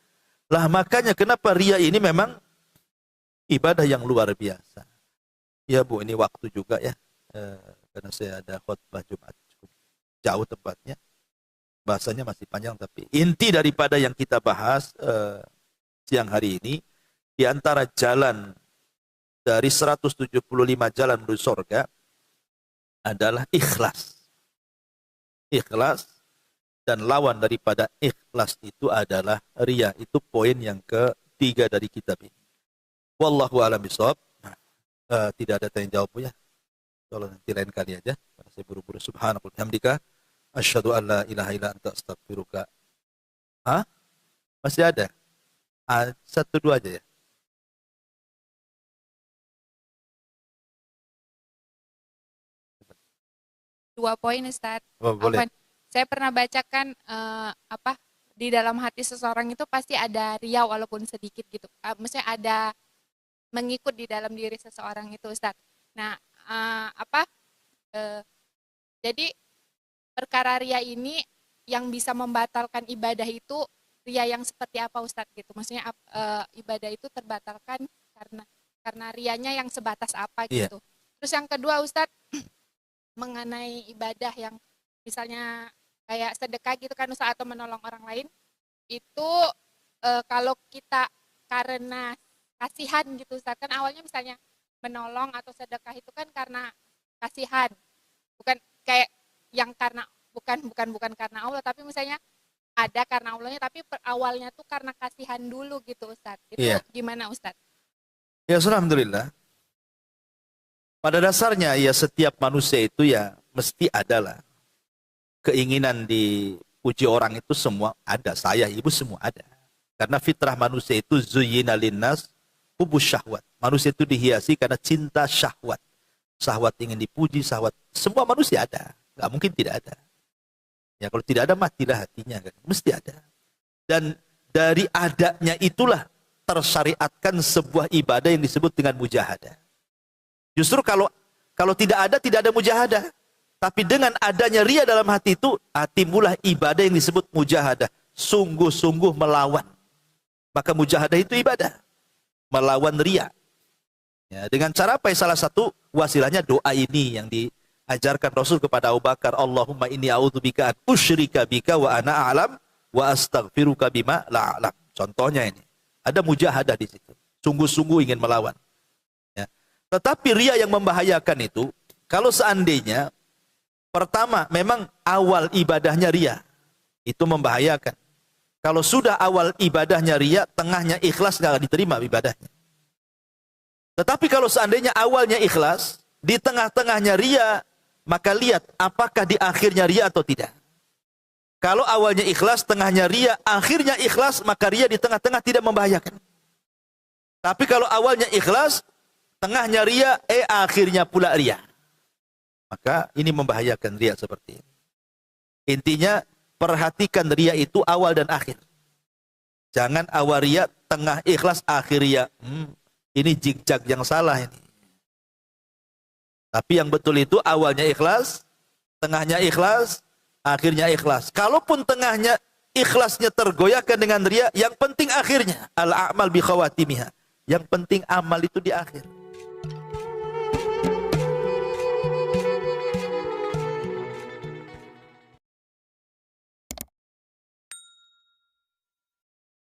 Lah makanya kenapa riya ini memang ibadah yang luar biasa. Ya Bu, ini waktu juga ya. Karena saya ada khutbah Jumat cukup jauh tempatnya, bahasanya masih panjang, tapi inti daripada yang kita bahas siang hari ini, di antara jalan dari 175 jalan menuju surga adalah ikhlas. Ikhlas, dan lawan daripada ikhlas itu adalah riya. Itu poin yang ketiga dari kitab ini. Wallahu a'lam bishawab. Tidak ada tanya jawab ya. Kalau nanti lain kali aja, karena saya buru-buru. Subhanallah, hamdika, asyhadu an la ilaha illa anta astaghfiruka. Hah? Masih ada? 1-2 aja ya. Dua poin Ustaz. Oh, boleh. Saya pernah bacakan di dalam hati seseorang itu pasti ada riya walaupun sedikit gitu. Maksudnya ada mengikut di dalam diri seseorang itu Ustaz. Nah, jadi perkara riya ini yang bisa membatalkan ibadah itu riya yang seperti apa Ustadz gitu. Maksudnya ibadah itu terbatalkan karena riyanya yang sebatas apa gitu. Terus yang kedua Ustadz mengenai ibadah yang misalnya kayak sedekah gitu kan Ustadz, atau menolong orang lain itu kalau kita karena kasihan gitu Ustadz, kan awalnya misalnya menolong atau sedekah itu kan karena kasihan, bukan kayak yang karena bukan karena Allah, tapi misalnya ada karena Allahnya, tapi awalnya tuh karena kasihan dulu gitu Ustadz. Itu gimana Ustadz? Ya, alhamdulillah. Pada dasarnya ya setiap manusia itu ya mesti adalah keinginan dipuji orang, itu semua ada. Saya, ibu, semua ada. Karena fitrah manusia itu zuyyina linnas hubus syahwat. Manusia itu dihiasi karena cinta syahwat. Syahwat ingin dipuji, syahwat. Semua manusia ada. Gak mungkin tidak ada. Ya kalau tidak ada matilah hatinya kan. Mesti ada. Dan dari adanya itulah tersyariatkan sebuah ibadah yang disebut dengan mujahadah. Justru kalau tidak ada mujahadah. Tapi dengan adanya riya dalam hati itu, timbullah ibadah yang disebut mujahadah. Sungguh-sungguh melawan. Maka mujahadah itu ibadah. Melawan riya. Ya, dengan cara apa? Salah satu wasilahnya doa ini yang diajarkan Rasul kepada Abu Bakar. Allahumma inni a'udzubika an usyrika bika wa ana a'lam wa astaghfiruka bima la a'lam. Contohnya ini. Ada mujahadah di situ. Sungguh-sungguh ingin melawan. Ya. Tetapi riya yang membahayakan itu, kalau seandainya pertama memang awal ibadahnya riya, itu membahayakan. Kalau sudah awal ibadahnya riya, tengahnya ikhlas, nggak akan diterima ibadahnya. Tetapi kalau seandainya awalnya ikhlas, di tengah-tengahnya riya, maka lihat apakah di akhirnya riya atau tidak. Kalau awalnya ikhlas, tengahnya riya, akhirnya ikhlas, maka riya di tengah-tengah tidak membahayakan. Tapi kalau awalnya ikhlas, tengahnya riya, akhirnya pula riya, maka ini membahayakan riya seperti ini. Intinya perhatikan riya itu awal dan akhir. Jangan awal riya, tengah ikhlas, akhir riya. Ini jigjag yang salah ini. Tapi yang betul itu awalnya ikhlas, tengahnya ikhlas, akhirnya ikhlas. Kalaupun tengahnya ikhlasnya tergoyahkan dengan ria, yang penting akhirnya. Al-a'mal bi khawatimiha. Yang penting amal itu di akhir.